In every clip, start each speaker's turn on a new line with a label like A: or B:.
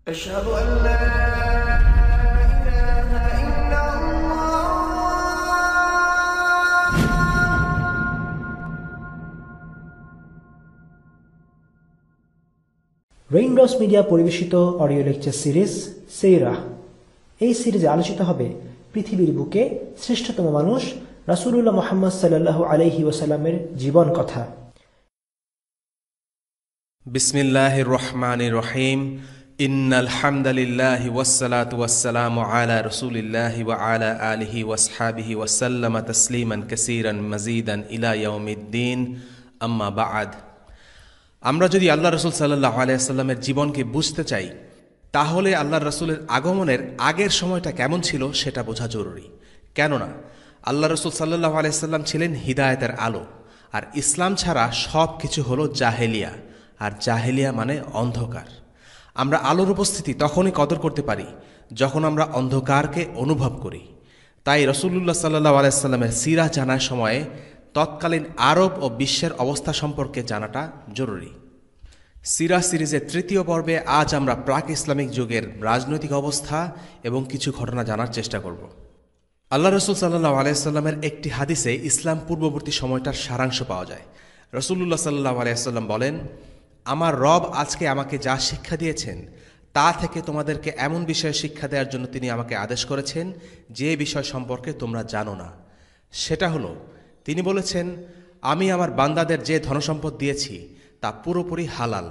A: أشهد أن لا إله إلا الله
B: raindrops media পরিবেশিত audio lecture series সিরাহ। এই সিরিজে আলোচিত হবে পৃথিবীর বুকে শ্রেষ্ঠতম মানুষ রাসূলুল্লাহ মুহাম্মদ সাল্লাল্লাহু আলাইহি ওয়াসাল্লামের জীবন কথা।
C: বিসমিল্লাহির রহমানির রহিম। ইন্নাল হামদালিল্লাহি ওয়াসসালাতু ওয়াসসালামু আলা রাসূলিল্লাহি ওয়া আলা আলিহি ওয়াসহাবিহি ওয়াসাল্লামা তাসলিমান কাসীরান মাজিদান ইলা ইয়াউমিদ্দিন, আম্মা বা'দ। আমরা যদি আল্লাহ রাসূল সাল্লাল্লাহু আলাইহি ওয়াসাল্লামের জীবনকে বুঝতে চাই, তাহলে আল্লাহ রাসূলের আগমনের আগের সময়টা কেমন ছিল সেটা বোঝা জরুরি। কেননা আল্লাহ রাসূল সাল্লাল্লাহু আলাইহি ওয়াসাল্লাম ছিলেন হিদায়াতের আলো, আর ইসলাম ছাড়া সব কিছু হলো জাহেলিয়া, আর জাহেলিয়া মানে অন্ধকার। আমরা আলোর উপস্থিতি তখনই কদর করতে পারি যখন আমরা অন্ধকারকে অনুভব করি। তাই রাসূলুল্লাহ সাল্লাল্লাহু আলাইহি ওয়াসাল্লামের সিরাহ জানার সময়ে তৎকালীন আরব ও বিশ্বের অবস্থা সম্পর্কে জানাটা জরুরি। সিরাহ সিরিজের তৃতীয় পর্বে আজ আমরা প্রাক ইসলামিক যুগের রাজনৈতিক অবস্থা এবং কিছু ঘটনা জানার চেষ্টা করব। আল্লাহ রাসূল সাল্লাল্লাহু আলাইহি ওয়াসাল্লামের একটি হাদিসে ইসলাম পূর্ববর্তী সময়টার সারাংশ পাওয়া যায়। রাসূলুল্লাহ সাল্লাল্লাহু আলাইহি ওয়াসাল্লাম বলেন, আমার রব আজকে আমাকে যা শিক্ষা দিয়েছেন তা থেকে তোমাদেরকে এমন বিষয়ে শিক্ষা দেওয়ার জন্য তিনি আমাকে আদেশ করেছেন যে বিষয় সম্পর্কে তোমরা জানো না। সেটা হলো, তিনি বলেছেন, আমি আমার বান্দাদের যে ধনসম্পদ দিয়েছি তা পুরোপুরি হালাল।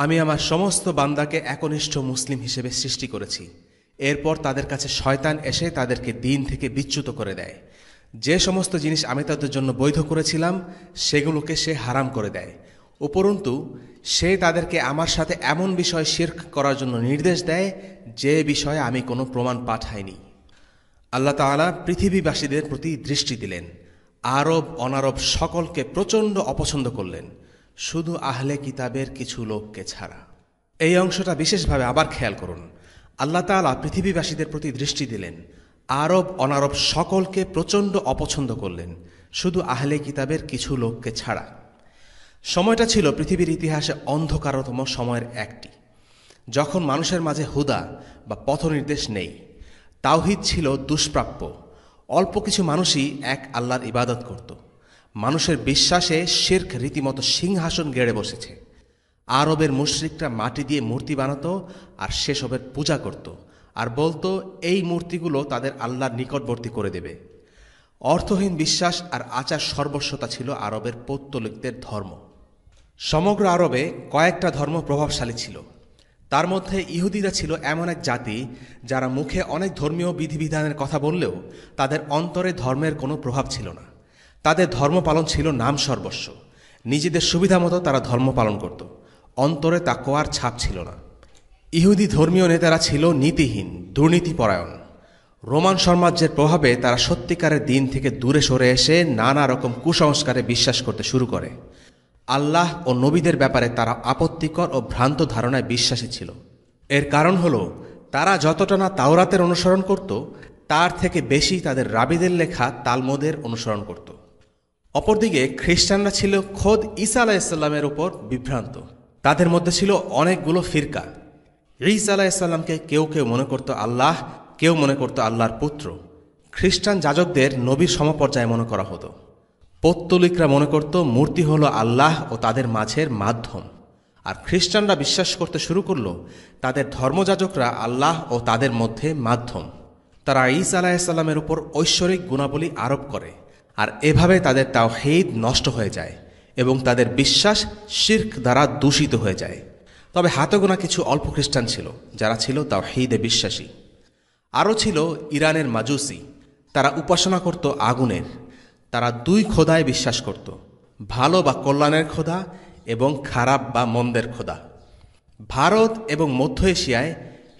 C: আমি আমার সমস্ত বান্দাকে একনিষ্ঠ মুসলিম হিসেবে সৃষ্টি করেছি। এরপর তাদের কাছে শয়তান এসে তাদেরকে দিন থেকে বিচ্যুত করে দেয়। যে সমস্ত জিনিস আমি তাদের জন্য বৈধ করেছিলাম সেগুলোকে সে হারাম করে দেয়। উপরন্তু সে তাদেরকে আমার সাথে এমন বিষয় শিরক করার জন্য নির্দেশ দেয় যে বিষয়ে আমি কোনো প্রমাণ পাঠাইনি। আল্লাহ তাআলা পৃথিবীবাসীদের প্রতি দৃষ্টি দিলেন, আরব অনারব সকলকে প্রচণ্ড অপছন্দ করলেন, শুধু আহলে কিতাবের কিছু লোককে ছাড়া। এই অংশটা বিশেষভাবে আবার খেয়াল করুন। আল্লাহ তাআলা পৃথিবীবাসীদের প্রতি দৃষ্টি দিলেন, আরব অনারব সকলকে প্রচণ্ড অপছন্দ করলেন, শুধু আহলে কিতাবের কিছু লোককে ছাড়া। সময়টা ছিল পৃথিবীর ইতিহাসে অন্ধকারতম সময়ের একটি, যখন মানুষের মাঝে হুদা বা পথনির্দেশ নেই। তাওহীদ ছিল দুষ্প্রাপ্য। অল্প কিছু মানুষই এক আল্লাহর ইবাদত করত। মানুষের বিশ্বাসে শিরক রীতিমতো সিংহাসন গেড়ে বসেছে। আরবের মুশরিকরা মাটি দিয়ে মূর্তি বানাতো আর সেসবের পূজা করত, আর বলতো এই মূর্তিগুলো তাদের আল্লাহর নিকটবর্তী করে দেবে। অর্থহীন বিশ্বাস আর আচার সর্বস্বতা ছিল আরবের পৌত্তলিকদের ধর্ম। সমগ্র আরবে কয়েকটা ধর্ম প্রভাবশালী ছিল। তার মধ্যে ইহুদিরা ছিল এমন এক জাতি যারা মুখে অনেক ধর্মীয় বিধিবিধানের কথা বললেও তাদের অন্তরে ধর্মের কোনো প্রভাব ছিল না। তাদের ধর্ম পালন ছিল নাম সর্বস্ব। নিজেদের সুবিধা মতো তারা ধর্ম পালন করত, অন্তরে তাকওয়ার ছাপ ছিল না। ইহুদি ধর্মীয় নেতারা ছিল নীতিহীন, দুর্নীতিপরায়ণ। রোমান সাম্রাজ্যের প্রভাবে তারা সত্যিকারের দিন থেকে দূরে সরে এসে নানা রকম কুসংস্কারে বিশ্বাস করতে শুরু করে। আল্লাহ ও নবীদের ব্যাপারে তারা আপত্তিকর ও ভ্রান্ত ধারণায় বিশ্বাসী ছিল। এর কারণ হলো, তারা যতটা না তাওরাতের অনুসরণ করত, তার থেকে বেশি তাদের রাবীদের লেখা তালমুদের অনুসরণ করত। অপরদিকে খ্রিস্টানরা ছিল খোদ ঈসা আলাইহিসসালামের উপর বিভ্রান্ত। তাদের মধ্যে ছিল অনেকগুলো ফিরকা। ঈসা আলাইহিসসালামকে কেউ কেউ মনে করত আল্লাহ, কেউ মনে করত আল্লাহর পুত্র। খ্রিস্টান যাজকদের নবীর সমপর্যায়ে মনে করা হতো। পৌত্তলিকরা মনে করত মূর্তি হলো আল্লাহ ও তাদের মাঝের মাধ্যম। আর খ্রিস্টানরা বিশ্বাস করতে শুরু করল তাদের ধর্মযাজকরা আল্লাহ ও তাদের মধ্যে মাধ্যম। তারা ঈসা আলাইহিসসালামের উপর ঐশ্বরিক গুণাবলী আরোপ করে, আর এভাবে তাদের তাওহীদ নষ্ট হয়ে যায় এবং তাদের বিশ্বাস শিরক দ্বারা দূষিত হয়ে যায়। তবে হাতে গোনা কিছু অল্প খ্রিস্টান ছিল যারা ছিল তাওহীদে বিশ্বাসী। আরও ছিল ইরানের মাজুসি। তারা উপাসনা করত আগুনের। তারা দুই খোদায় বিশ্বাস করত, ভালো বা কল্যাণের খোদা এবং খারাপ বা মন্দের খোদা। ভারত এবং মধ্য এশিয়ায়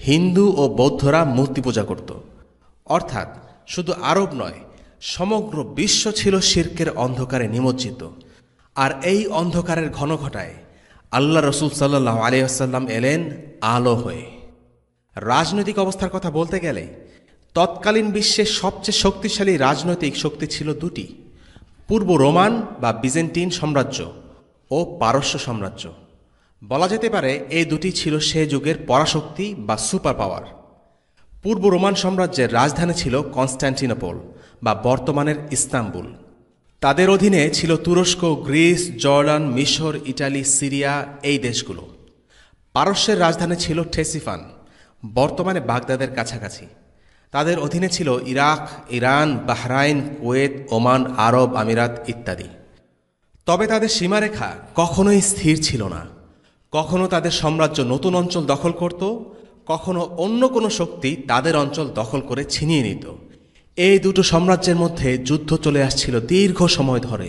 C: হিন্দু ও বৌদ্ধরা মূর্তি পূজা করত। অর্থাৎ শুধু আরব নয়, সমগ্র বিশ্ব ছিল শিরকের অন্ধকারে নিমজ্জিত। আর এই অন্ধকারের ঘনঘটায় আল্লাহ রাসূল সাল্লাল্লাহু আলাইহি ওয়াসাল্লাম এলেন আলো হয়ে। রাজনৈতিক অবস্থার কথা বলতে গেলে তৎকালীন বিশ্বের সবচেয়ে শক্তিশালী রাজনৈতিক শক্তি ছিল দুটি: পূর্ব রোমান বা বিজেন্টিন সাম্রাজ্য ও পারস্য সাম্রাজ্য। বলা যেতে পারে এই দুটি ছিল সে যুগের পরাশক্তি বা সুপার পাওয়ার। পূর্ব রোমান সাম্রাজ্যের রাজধানী ছিল কনস্ট্যান্টিনোপল বা বর্তমানের ইস্তাম্বুল। তাদের অধীনে ছিল তুরস্ক, গ্রিস, জর্ডান, মিশর, ইটালি, সিরিয়া এই দেশগুলো। পারস্যের রাজধানী ছিল টেসিফান, বর্তমানে বাগদাদের কাছাকাছি। তাদের অধীনে ছিল Iraq, Iran, Bahrain, Kuwait, Oman, আরব আমিরাত ইত্যাদি। তবে তাদের সীমারেখা কখনোই স্থির ছিল না। কখনো তাদের সাম্রাজ্য নতুন অঞ্চল দখল করত, কখনো অন্য কোনো শক্তি তাদের অঞ্চল দখল করে ছিনিয়ে নিত। এই দুটো সাম্রাজ্যের মধ্যে যুদ্ধ চলে আসছিল দীর্ঘ সময় ধরে।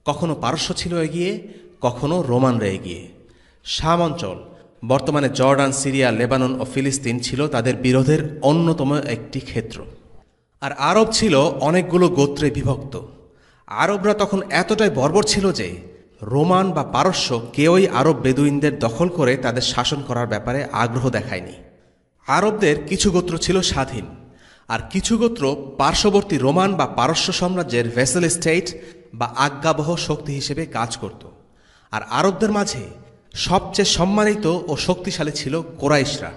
C: কখনো পারস্য ছিল এগিয়ে, কখনো রোমানরা এগিয়ে। শাম অঞ্চল, বর্তমানে জর্ডান, সিরিয়া, লেবানন ও ফিলিস্তিন ছিল তাদের বিরোধের অন্যতম একটি ক্ষেত্র। আর আরব ছিল অনেকগুলো গোত্রে বিভক্ত। আরবরা তখন এতটাই বর্বর ছিল যে রোমান বা পারস্য কেউই আরব বেদুইনদের দখল করে তাদের শাসন করার ব্যাপারে আগ্রহ দেখায়নি। আরবদের কিছু গোত্র ছিল স্বাধীন, আর কিছু গোত্র পার্শ্ববর্তী রোমান বা পারস্য সাম্রাজ্যের ভেসেল স্টেট বা আজ্ঞাবহ শক্তি হিসেবে কাজ করত। আর আরবদের মাঝে সবচেয়ে সম্মানিত ও শক্তিশালী ছিল কোরাইশরা।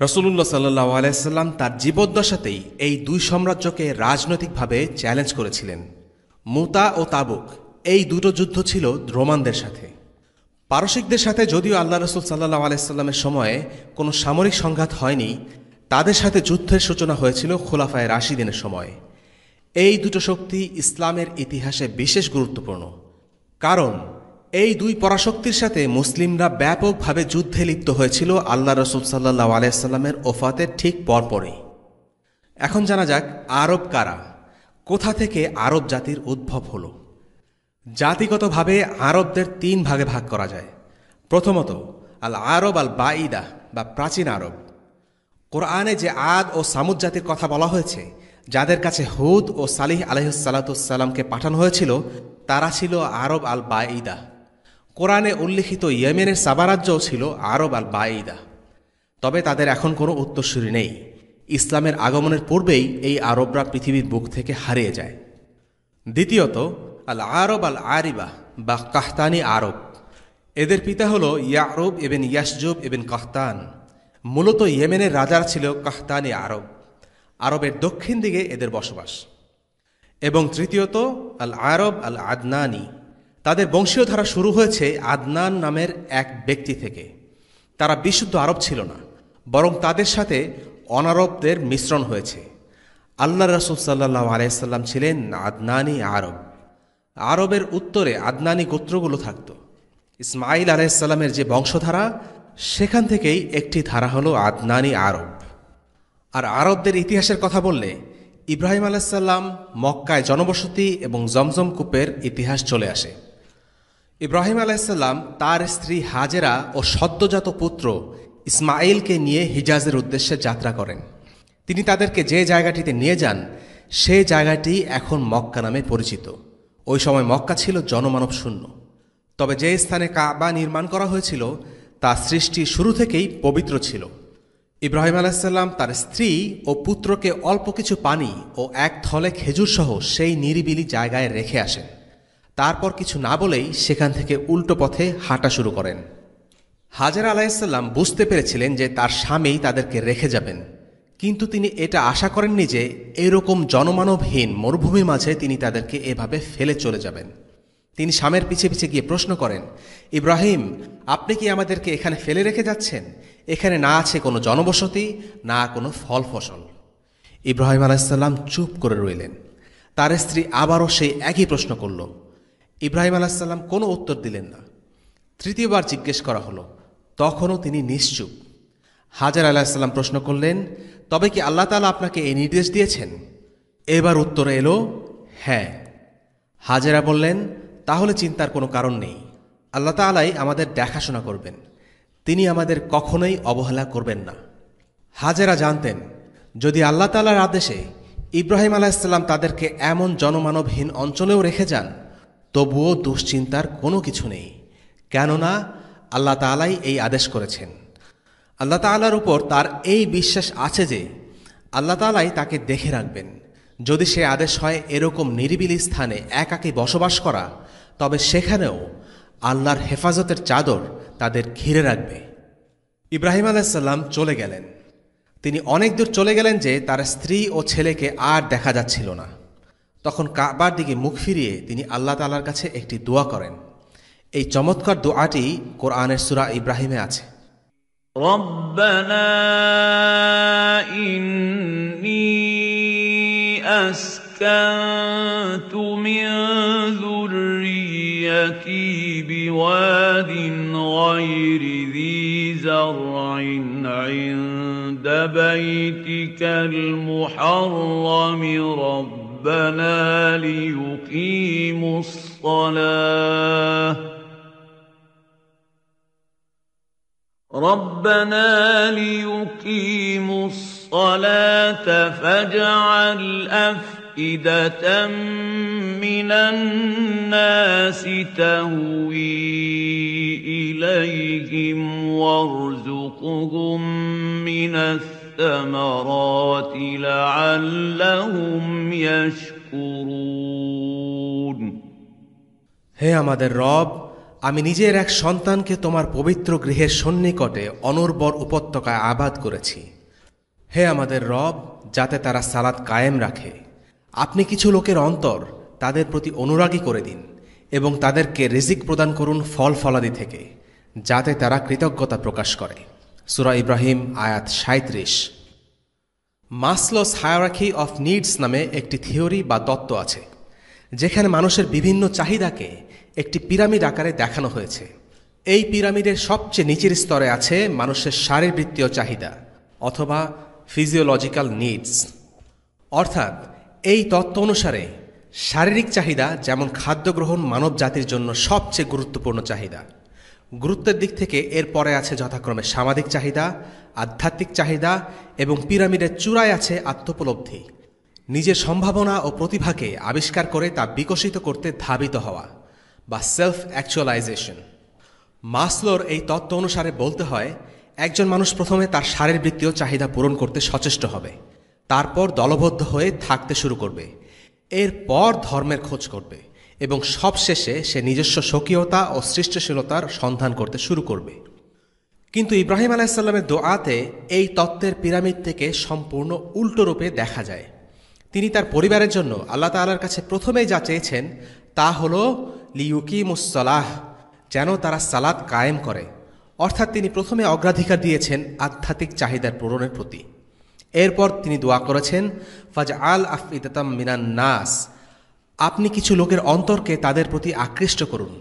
C: রাসূলুল্লাহ সাল্লাল্লাহু আলাইহি ওয়াসাল্লাম তার জীবদ্দশাতেই এই দুই সাম্রাজ্যকে রাজনৈতিকভাবে চ্যালেঞ্জ করেছিলেন। মুতা ও তাবুক এই দুটো যুদ্ধ ছিল রোমানদের সাথে। পারসিকদের সাথে যদিও আল্লাহ রাসূল সাল্লাল্লাহু আলাইহি ওয়াসাল্লামের সময়ে কোনো সামরিক সংঘাত হয়নি, তাদের সাথে যুদ্ধের সূচনা হয়েছিল খোলাফায়ে রাশিদিনের সময়ে। এই দুটো শক্তি ইসলামের ইতিহাসে বিশেষ গুরুত্বপূর্ণ, কারণ এই দুই পরাশক্তির সাথে মুসলিমরা ব্যাপকভাবে যুদ্ধে লিপ্ত হয়েছিল আল্লাহ রাসূল সাল্লাল্লাহু আলাইহি ওয়াসাল্লামের ওফাতের ঠিক পরপরই। এখন জানা যাক আরব কারা, কোথা থেকে আরব জাতির উদ্ভব হল। জাতিগতভাবে আরবদের তিন ভাগে ভাগ করা যায়। প্রথমত আল আরব আল বাঈদা বা প্রাচীন আরব। কোরআনে যে আদ ও সামুদ জাতির কথা বলা হয়েছে, যাদের কাছে হুদ ও সালিহ আলাইহিসসালাতুসসালামকে পাঠানো হয়েছিল, তারা ছিল আরব আল বাঈদা। কোরআনে উল্লিখিত ইয়েমেনের সাবারাজ্যও ছিল আরব আল বাঈদা। তবে তাদের এখন কোনো উত্তরসূরি নেই। ইসলামের আগমনের পূর্বেই এই আরবরা পৃথিবীর বুক থেকে হারিয়ে যায়। দ্বিতীয়ত আল আরব আল আরিবা বা কাহতানি আরব। এদের পিতা হল ইয়ারুব ইবন ইয়াসজুব ইবন কাহতান। মূলত ইয়েমেনের রাজারা ছিল কাহতানি আরব। আরবের দক্ষিণ দিকে এদের বসবাস। এবং তৃতীয়ত আল আরব আল আদনানি। তাদের বংশীয় ধারা শুরু হয়েছে আদনান নামের এক ব্যক্তি থেকে। তারা বিশুদ্ধ আরব ছিল না, বরং তাদের সাথে অনারবদের মিশ্রণ হয়েছে। আল্লাহ রাসূল সাল্লাল্লাহু আলাইহি ওয়াসাল্লাম ছিলেন আদনানি আরব। আরবের উত্তরে আদনানি গোত্রগুলো থাকত। ইসমাঈল আলাইহিস সালামের যে বংশধারা, সেখান থেকেই একটি ধারা হলো আদনানি আরব। আর আরবদের ইতিহাসের কথা বললে ইব্রাহিম আলাইহিস সালাম মক্কায় জনবসতি এবং জমজম কূপের ইতিহাস চলে আসে। ইব্রাহিম আলাইহিস সালাম তার স্ত্রী হাজেরা ও সদ্যজাত পুত্র ইসমাঈলকে নিয়ে হিজাজের উদ্দেশ্যে যাত্রা করেন। তিনি তাদেরকে যে জায়গাটিতে নিয়ে যান, সেই জায়গাটি এখন মক্কা নামে পরিচিত। ওই সময় মক্কা ছিল জনমানব শূন্য। তবে যে স্থানে কাবা নির্মাণ করা হয়েছিল, তা সৃষ্টির শুরু থেকেই পবিত্র ছিল। ইব্রাহিম আলাইহিস সালাম তার স্ত্রী ও পুত্রকে অল্প কিছু পানি ও এক থলে খেজুর সহ সেই নিরিবিলি জায়গায় রেখে আসেন। তারপর কিছু না বলেই সেখান থেকে উল্টো পথে হাঁটা শুরু করেন। হাজেরা আলাইহিস সালাম বুঝতে পেরেছিলেন যে তার স্বামী তাদেরকে রেখে যাবেন, কিন্তু তিনি এটা আশা করেননি যে এরকম জনমানবহীন মরুভূমির মাঝে তিনি তাদেরকে এভাবে ফেলে চলে যাবেন। তিনি স্বামীর পিছে পিছে গিয়ে প্রশ্ন করেন, ইব্রাহিম, আপনি কি আমাদেরকে এখানে ফেলে রেখে যাচ্ছেন? এখানে না আছে কোনো জনবসতি, না কোনো ফল ফসল। ইব্রাহিম আলাইহিস সালাম চুপ করে রইলেন। তার স্ত্রী আবারও সেই একই প্রশ্ন করল। ইব্রাহিম আলাইহিস সালাম কোনো উত্তর দিলেন না। তৃতীয়বার জিজ্ঞেস করা হলো, তখনও তিনি নিশ্চুপ। হাজেরা আলাইহিস সালাম প্রশ্ন করলেন, তবে কি আল্লাহ তাআলা আপনাকে এই নির্দেশ দিয়েছেন? এবার উত্তরে এলো, হ্যাঁ। হাজেরা বললেন, তাহলে চিন্তার কোনো কারণ নেই। আল্লাহ তাআলাই আমাদের দেখাশোনা করবেন, তিনি আমাদের কখনোই অবহেলা করবেন না। হাজেরা জানতেন, যদি আল্লাহ তাআলার আদেশে ইব্রাহিম আলাইহিস সালাম তাদেরকে এমন জনমানবহীন অঞ্চলেও রেখে যান, তবুও দুশ্চিন্তার কোনো কিছু নেই, কেননা আল্লাহ তাআলাই এই আদেশ করেছেন। আল্লাহ তাআলার উপর তার এই বিশ্বাস আছে যে আল্লাহ তাআলাই তাকে দেখে রাখবেন। যদি সে আদেশ হয় এরকম নিরিবিলি স্থানে একাকী বসবাস করা, তবে সেখানেও আল্লাহর হেফাজতের চাদর তাদের ঘিরে রাখবে। ইব্রাহিম আলাইহিসসালাম চলে গেলেন। তিনি অনেক দূর চলে গেলেন যে তার স্ত্রী ও ছেলেকে আর দেখা যাচ্ছিল না। তখন কাবার দিকে মুখ ফিরিয়ে তিনি আল্লাহ তাআলার কাছে একটি দোয়া করেন। এই চমৎকার দোয়াটি কোরআনের সূরা ইব্রাহিমে আছে।
D: রব্বানা ইন্নী আসকানতু মিন যুররিয়্যাতি বিওয়াদিন গায়রি যী যার'ইন ইনদা বাইতিকাল মুহাররম রব্বানা লিয়ুকিমুস সালাহ ربنا ليقيموا الصلاة فاجعل أفئدة من الناس تهوي إليهم وارزقهم من الثمرات لعلهم يشكرون
C: হে আমাদের রব, আমি নিজের এক সন্তানকে তোমার পবিত্র গৃহের সন্নিকটে অনর্বর উপত্যকায় আবাদ করেছি। হে আমাদের রব, যাতে তারা সালাত কায়েম রাখে। আপনি কিছু লোকের অন্তর তাদের প্রতি অনুরাগী করে দিন এবং তাদেরকে রিজিক প্রদান করুন ফল ফলাদি থেকে, যাতে তারা কৃতজ্ঞতা প্রকাশ করে। সূরা ইব্রাহিম আয়াত ৩৭। মাসলোস হায়ারার্কি অফ নিডস নামে একটি থিওরি বা তত্ত্ব আছে, যেখানে মানুষের বিভিন্ন চাহিদাকে একটি পিরামিড আকারে দেখানো হয়েছে। এই পিরামিডের সবচেয়ে নিচের স্তরে আছে মানুষের শারীরবৃত্তীয় চাহিদা অথবা ফিজিওলজিক্যাল নিডস। অর্থাৎ এই তত্ত্ব অনুসারে শারীরিক চাহিদা যেমন খাদ্য গ্রহণ মানব জাতির জন্য সবচেয়ে গুরুত্বপূর্ণ চাহিদা। গুরুত্বের দিক থেকে এর পরে আছে যথাক্রমে সামাজিক চাহিদা, আধ্যাত্মিক চাহিদা এবং পিরামিডের চূড়ায় আছে আত্মোপলব্ধি, নিজের সম্ভাবনা ও প্রতিভাকে আবিষ্কার করে তা বিকশিত করতে ধাবিত হওয়া বা সেলফ অ্যাকচুয়ালাইজেশন। মাসলোর এই তত্ত্ব অনুসারে বলতে হয়, একজন মানুষ প্রথমে তার শারীরবৃত্তীয় চাহিদা পূরণ করতে সচেষ্ট হবে, তারপর দলবদ্ধ হয়ে থাকতে শুরু করবে, এরপর ধর্মের খোঁজ করবে এবং সবশেষে সে নিজস্ব স্বকীয়তা ও সৃষ্টিশীলতার সন্ধান করতে শুরু করবে। কিন্তু ইব্রাহিম আলাইহিসসালামের দোয়াতে এই তত্ত্বের পিরামিড থেকে সম্পূর্ণ উল্টো রূপে দেখা যায়। তিনি তার পরিবারের জন্য আল্লাহ তাআলার কাছে প্রথমেই যা চেয়েছেন তা হল লিয়ুকিমুস সালাহ, যেন তারা সালাত কায়েম করে। অর্থাৎ তিনি প্রথমে অগ্রাধিকার দিয়েছেন আধ্যাত্মিক চাহিদার পূরণের প্রতি। এরপর তিনি দোয়া করেছেন ফাজআল আফইদাতাম মিনান নাস, আপনি কিছু লোকের অন্তরকে তাদের প্রতি আকৃষ্ট করুন।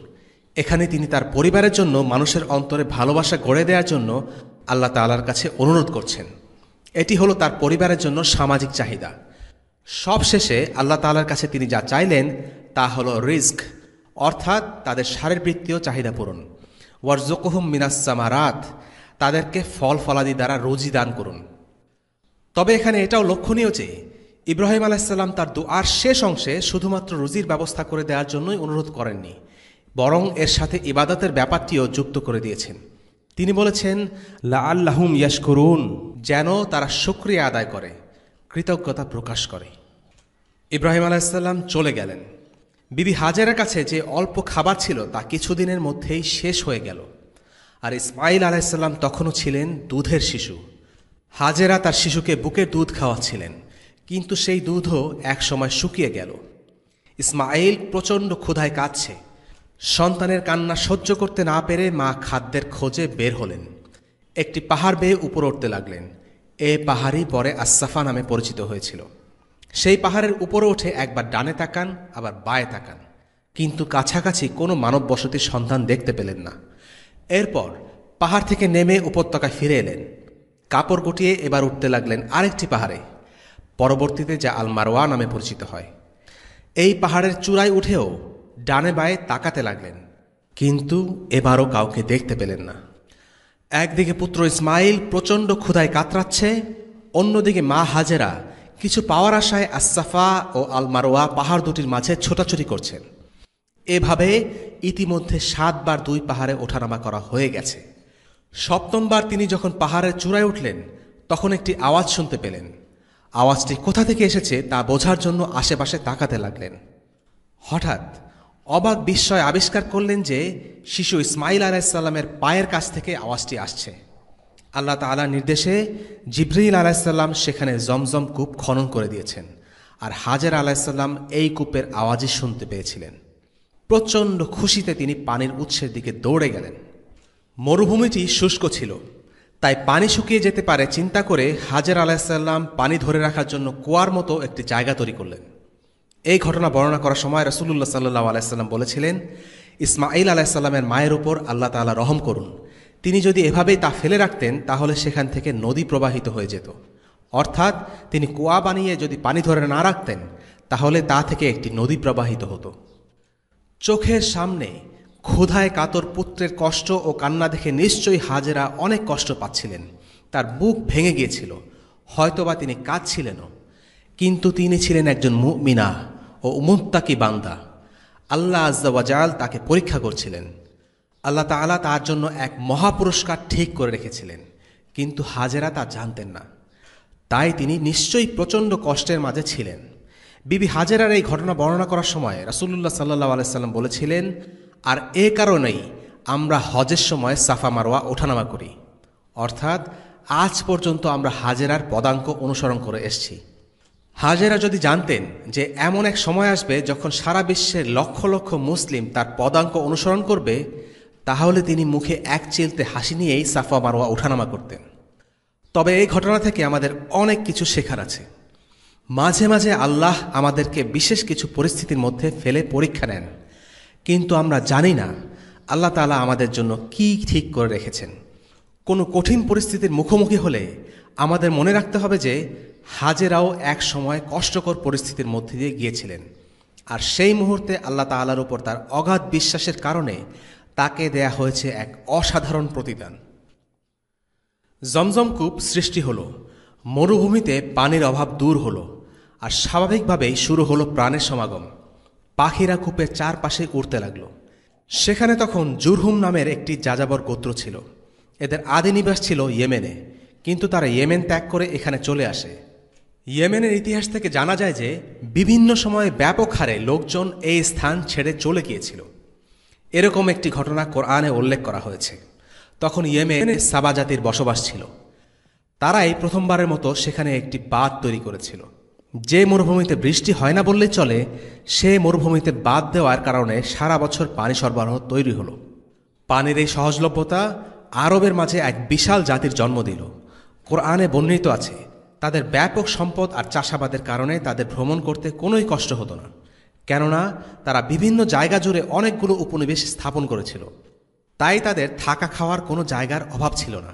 C: এখানে তিনি তার পরিবারের জন্য মানুষের অন্তরে ভালোবাসা গড়ে দেওয়ার জন্য আল্লাহ তাআলার কাছে অনুরোধ করছেন। এটি হলো তার পরিবারের জন্য সামাজিক চাহিদা। সবশেষে আল্লাহ তাআলার কাছে তিনি যা চাইলেন তা হলো রিজক, অর্থাৎ তাদের শারীরবৃত্তীয় চাহিদা পূরণ। ওয়ারযুকহুম মিনাস সামারাত, তাদেরকে ফল ফলাদি দ্বারা রুজি দান করুন। তবে এখানে এটাও লক্ষণীয় যে ইব্রাহিম আলাইহিসসালাম তার দুআর শেষ অংশে শুধুমাত্র রুজির ব্যবস্থা করে দেওয়ার জন্যই অনুরোধ করেননি, বরং এর সাথে ইবাদতের ব্যাপারটিও যুক্ত করে দিয়েছেন। তিনি বলেছেন লাআল্লাহুম ইয়াশকুরুন, যেন তারা শুকরিয়া আদায় করে, কৃতজ্ঞতা প্রকাশ করে। ইব্রাহিম আলাইহিসসালাম চলে গেলেন। বিবি হাজেরার কাছে যে অল্প খাবার ছিল তা কিছুদিনের মধ্যেই শেষ হয়ে গেল। আর ইসমাইল আলাইহিসসালাম তখনও ছিলেন দুধের শিশু। হাজেরা তার শিশুকে বুকের দুধ খাওয়াচ্ছিলেন, কিন্তু সেই দুধও একসময় শুকিয়ে গেল। ইসমাইল প্রচণ্ড ক্ষুধায় কাঁদছে। সন্তানের কান্না সহ্য করতে না পেরে মা খাদ্যের খোঁজে বের হলেন। একটি পাহাড় বেয়ে উপরে উঠতে লাগলেন। এ পাহাড়ই পরে আসসাফা নামে পরিচিত হয়েছিল। সেই পাহাড়ের উপরে উঠে একবার ডানে তাকান, আবার বায়ে তাকান, কিন্তু কাছাকাছি কোনো মানব বসতির সন্ধান দেখতে পেলেন না। এরপর পাহাড় থেকে নেমে উপত্যকায় ফিরে এলেন। কাপড় গুটিয়ে এবার উঠতে লাগলেন আরেকটি পাহাড়ে, পরবর্তীতে যা আল মারওয়া নামে পরিচিত হয়। এই পাহাড়ের চূড়ায় উঠেও ডানে বায়ে তাকাতে লাগলেন, কিন্তু এবারও কাউকে দেখতে পেলেন না। একদিকে পুত্র ইসমাইল প্রচণ্ড ক্ষুধায় কাতরাচ্ছে, অন্যদিকে মা হাজেরা কিছু পাওয়ার আশায় আসসাফা ও আল মারওয়া পাহাড় দুটির মাঝে ছোটাছুটি করছেন। এভাবে ইতিমধ্যে 7 বার 2 পাহাড়ে ওঠানামা করা হয়ে গেছে। 7ম তিনি যখন পাহাড়ের চূড়ায় উঠলেন, তখন একটি আওয়াজ শুনতে পেলেন। আওয়াজটি কোথা থেকে এসেছে তা বোঝার জন্য আশেপাশে তাকাতে লাগলেন। হঠাৎ অবাক বিস্ময় আবিষ্কার করলেন যে শিশু ইসমাইল আলাইসাল্লামের পায়ের কাছ থেকে আওয়াজটি আসছে। আল্লাহ তাআলার নির্দেশে জিবরিল আলাইসাল্লাম সেখানে জমজম কূপ খনন করে দিয়েছেন, আর হাজেরা আলাইসাল্লাম এই কূপের আওয়াজই শুনতে পেয়েছিলেন। প্রচণ্ড খুশিতে তিনি পানির উৎসের দিকে দৌড়ে গেলেন। মরুভূমিটি শুষ্ক ছিল, তাই পানি শুকিয়ে যেতে পারে চিন্তা করে হাজেরা আলাইসাল্লাম পানি ধরে রাখার জন্য কুয়ার মতো একটি জায়গা তৈরি করলেন। এই ঘটনা বর্ণনা করার সময় রাসূলুল্লাহ সাল্লাল্লাহু আলাইহি ওয়াসাল্লাম বলেছিলেন, ইসমাঈল আলাইহিসসালামের মায়ের উপর আল্লাহ তাআলা রহম করুন। তিনি যদি এভাবেই তা ফেলে রাখতেন তাহলে সেখান থেকে নদী প্রবাহিত হয়ে যেত। অর্থাৎ তিনি কুয়া বানিয়ে যদি পানি ধরে না রাখতেন তাহলে তা থেকে একটি নদী প্রবাহিত হতো। চোখের সামনে ক্ষুধায় কাতর পুত্রের কষ্ট ও কান্না দেখে নিশ্চয়ই হাজেরা অনেক কষ্ট পাচ্ছিলেন। তার বুক ভেঙে গিয়েছিল, হয়তোবা তিনি কাঁদছিলেনও। কিন্তু তিনি ছিলেন একজন মুমিনা ও মুত্তাকি বান্দা। আল্লাহ আজ্জা ওয়া জাল তাকে পরীক্ষা করছিলেন। আল্লাহ তাআলা তার জন্য এক মহাপুরস্কার ঠিক করে রেখেছিলেন, কিন্তু হাজেরা তা জানতেন না। তাই তিনি নিশ্চয়ই প্রচণ্ড কষ্টের মাঝে ছিলেন। বিবি হাজেরার এই ঘটনা বর্ণনা করার সময় রাসূলুল্লাহ সাল্লাল্লাহু আলাইহি ওয়াসাল্লাম বলেছিলেন, আর এ কারণেই আমরা হজের সময় সাফা মারওয়া ওঠানামা করি। অর্থাৎ আজ পর্যন্ত আমরা হাজেরার পদাঙ্ক অনুসরণ করে এসেছি। হাজেরা যদি জানতেন যে এমন এক সময় আসবে যখন সারা বিশ্বের লক্ষ লক্ষ মুসলিম তার পদাঙ্ক অনুসরণ করবে, তাহলে তিনি মুখে এক চিলতে হাসি নিয়েই সাফা মারওয়া ওঠানামা করতেন। তবে এই ঘটনা থেকে আমাদের অনেক কিছু শেখার আছে। মাঝে মাঝে আল্লাহ আমাদেরকে বিশেষ কিছু পরিস্থিতির মধ্যে ফেলে পরীক্ষা নেন, কিন্তু আমরা জানি না আল্লাহ তাআলা আমাদের জন্য কি ঠিক করে রেখেছেন। কোনো কঠিন পরিস্থিতির মুখোমুখি হলে আমাদের মনে রাখতে হবে যে হাজেরাও এক সময় কষ্টকর পরিস্থিতির মধ্যে দিয়ে গিয়েছিলেন, আর সেই মুহূর্তে আল্লাহ তাআলার উপর তার অগাধ বিশ্বাসের কারণে তাকে দেয়া হয়েছে এক অসাধারণ প্রতিদান। জমজম কূপ সৃষ্টি হলো, মরুভূমিতে পানির অভাব দূর হলো, আর স্বাভাবিকভাবেই শুরু হলো প্রাণের সমাগম। পাখিরা কূপের চারপাশে উড়তে লাগলো। সেখানে তখন জুরহুম নামের একটি যাযাবর গোত্র ছিল। এদের আদি নিবাস ছিল ইয়েমেনে, কিন্তু তারা ইয়েমেন ত্যাগ করে এখানে চলে আসে। ইয়েমেনের ইতিহাস থেকে জানা যায় যে বিভিন্ন সময়ে ব্যাপক হারে লোকজন এই স্থান ছেড়ে চলে গিয়েছিল। এরকম একটি ঘটনা কোরআনে উল্লেখ করা হয়েছে। তখন ইয়েমেনে সাবা জাতির বসবাস ছিল। তারাই প্রথমবারের মতো সেখানে একটি বাঁধ তৈরি করেছিল। যে মরুভূমিতে বৃষ্টি হয় না বললেই চলে, সে মরুভূমিতে বাঁধ দেওয়ার কারণে সারা বছর পানি সরবরাহ তৈরি হলো। পানির এই সহজলভ্যতা আরবের মাঝে এক বিশাল জাতির জন্ম দিল। কোরআনে বর্ণিত আছে, তাদের ব্যাপক সম্পদ আর চাষাবাদের কারণে তাদের ভ্রমণ করতে কোনোই কষ্ট হতো না, কেননা তারা বিভিন্ন জায়গা জুড়ে অনেকগুলো উপনিবেশ স্থাপন করেছিল। তাই তাদের থাকা খাওয়ার কোনো জায়গার অভাব ছিল না।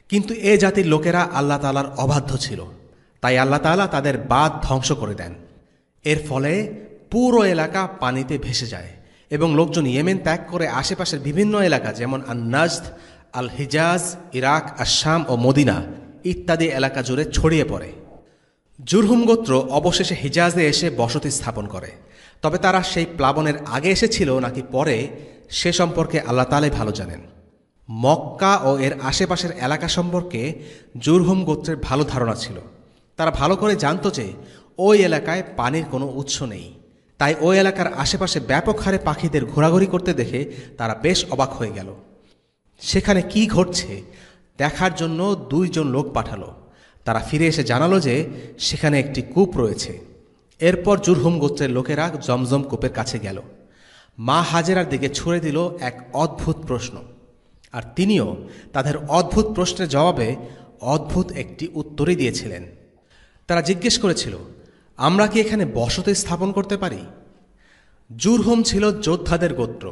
C: কিন্তু এ জাতির লোকেরা আল্লাহ তাআলার অবাধ্য ছিল, তাই আল্লাহ তাআলা তাদের বাঁধ ধ্বংস করে দেন। এর ফলে পুরো এলাকা পানিতে ভেসে যায় এবং লোকজন ইয়েমেন ত্যাগ করে আশেপাশের বিভিন্ন এলাকা যেমন আন-নাজদ, আল হিজাজ, ইরাক, আশ-শাম ও মদিনা ইত্যাদি এলাকা জুড়ে ছড়িয়ে পড়ে। জুরহুম গোত্র অবশেষে হিজাজে এসে বসতি স্থাপন করে। তবে তারা সেই প্লাবনের আগে এসেছিল নাকি পরে, সে সম্পর্কে আল্লাহ তাআলাই ভালো জানেন। মক্কা ও এর আশেপাশের এলাকা সম্পর্কে জুরহুম গোত্রের ভালো ধারণা ছিল। তারা ভালো করে জানত যে ওই এলাকায় পানির কোনো উৎস নেই। তাই ওই এলাকার আশেপাশে ব্যাপক হারে পাখিদের ঘোরাঘুরি করতে দেখে তারা বেশ অবাক হয়ে গেল। সেখানে কি ঘটছে দেখার জন্য 2 জন লোক পাঠালো। তারা ফিরে এসে জানালো যে সেখানে একটি কূপ রয়েছে। এরপর জুরহুম গোত্রের লোকেরা জমজম কূপের কাছে গেল। মা হাজেরার দিকে ছুড়ে দিল এক অদ্ভুত প্রশ্ন, আর তিনিও তাদের অদ্ভুত প্রশ্নের জবাবে অদ্ভুত একটি উত্তরই দিয়েছিলেন। তারা জিজ্ঞেস করেছিল, আমরা কি এখানে বসতি স্থাপন করতে পারি? জুরহুম ছিল যোদ্ধাদের গোত্র,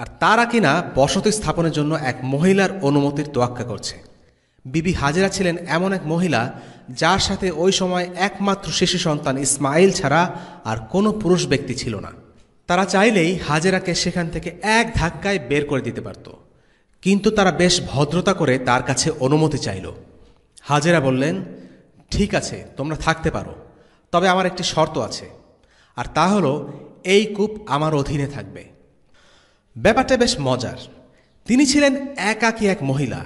C: আর তারা কিনা বসতি স্থাপনের জন্য এক মহিলার অনুমতির তোয়াক্কা করছে। বিবি হাজেরা ছিলেন এমন এক মহিলা যার সাথে ওই সময় একমাত্র শিশু সন্তান ইসমাইল ছাড়া আর কোনো পুরুষ ব্যক্তি ছিল না। তারা চাইলেই হাজেরাকে সেখান থেকে এক ধাক্কায় বের করে দিতে পারত, কিন্তু তারা বেশ ভদ্রতা করে তার কাছে অনুমতি চাইল। হাজেরা বললেন, ঠিক আছে, তোমরা থাকতে পারো, তবে আমার একটি শর্ত আছে, আর তা হলো এই কূপ আমার অধীনে থাকবে। ব্যাপারটা বেশ মজার। তিনি ছিলেন একাকী এক মহিলা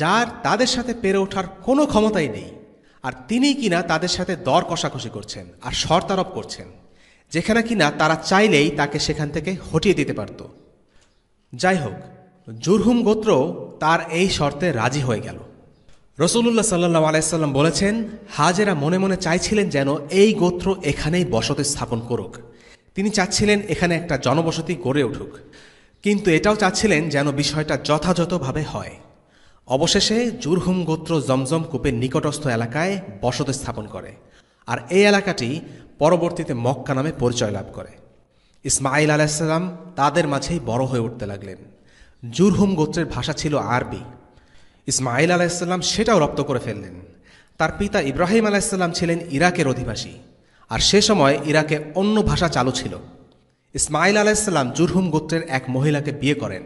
C: যার তাদের সাথে পেরে ওঠার কোনো ক্ষমতাই নেই, আর তিনিই কিনা তাদের সাথে দর কষাকষি করছেন আর শর্তারোপ করছেন যেখানে কিনা তারা চাইলেই তাকে সেখান থেকে হটিয়ে দিতে পারত। যাই হোক, জুরহুম গোত্র তার এই শর্তে রাজি হয়ে গেল। রাসূলুল্লাহ সাল্লাল্লাহু আলাইহি সাল্লাম বলেছেন, হাজেরা মনে মনে চাইছিলেন যেন এই গোত্র এখানেই বসতি স্থাপন করুক। তিনি চাচ্ছিলেন এখানে একটা জনবসতি গড়ে উঠুক, কিন্তু এটাও চাচ্ছিলেন যেন বিষয়টা যথাযথভাবে হয়। অবশেষে জুরহুম গোত্র জমজম কূপের নিকটস্থ এলাকায় বসতি স্থাপন করে, আর এই এলাকাটি পরবর্তীতে মক্কা নামে পরিচয় লাভ করে। ইসমাঈল আলাইহিস সালাম তাদের মাঝেই বড় হয়ে উঠতে লাগলেন। জুরহুম গোত্রের ভাষা ছিল আরবি। ইসমাঈল আলাইহিস সালাম সেটাও রপ্ত করে ফেললেন। তার পিতা ইব্রাহিম আলাইহিস সালাম ছিলেন ইরাকের অধিবাসী, আর সে সময় ইরাকে অন্য ভাষা চালু ছিল। ইসমাঈল আলাইহিস সালাম জুরহুম গোত্রের এক মহিলাকে বিয়ে করেন,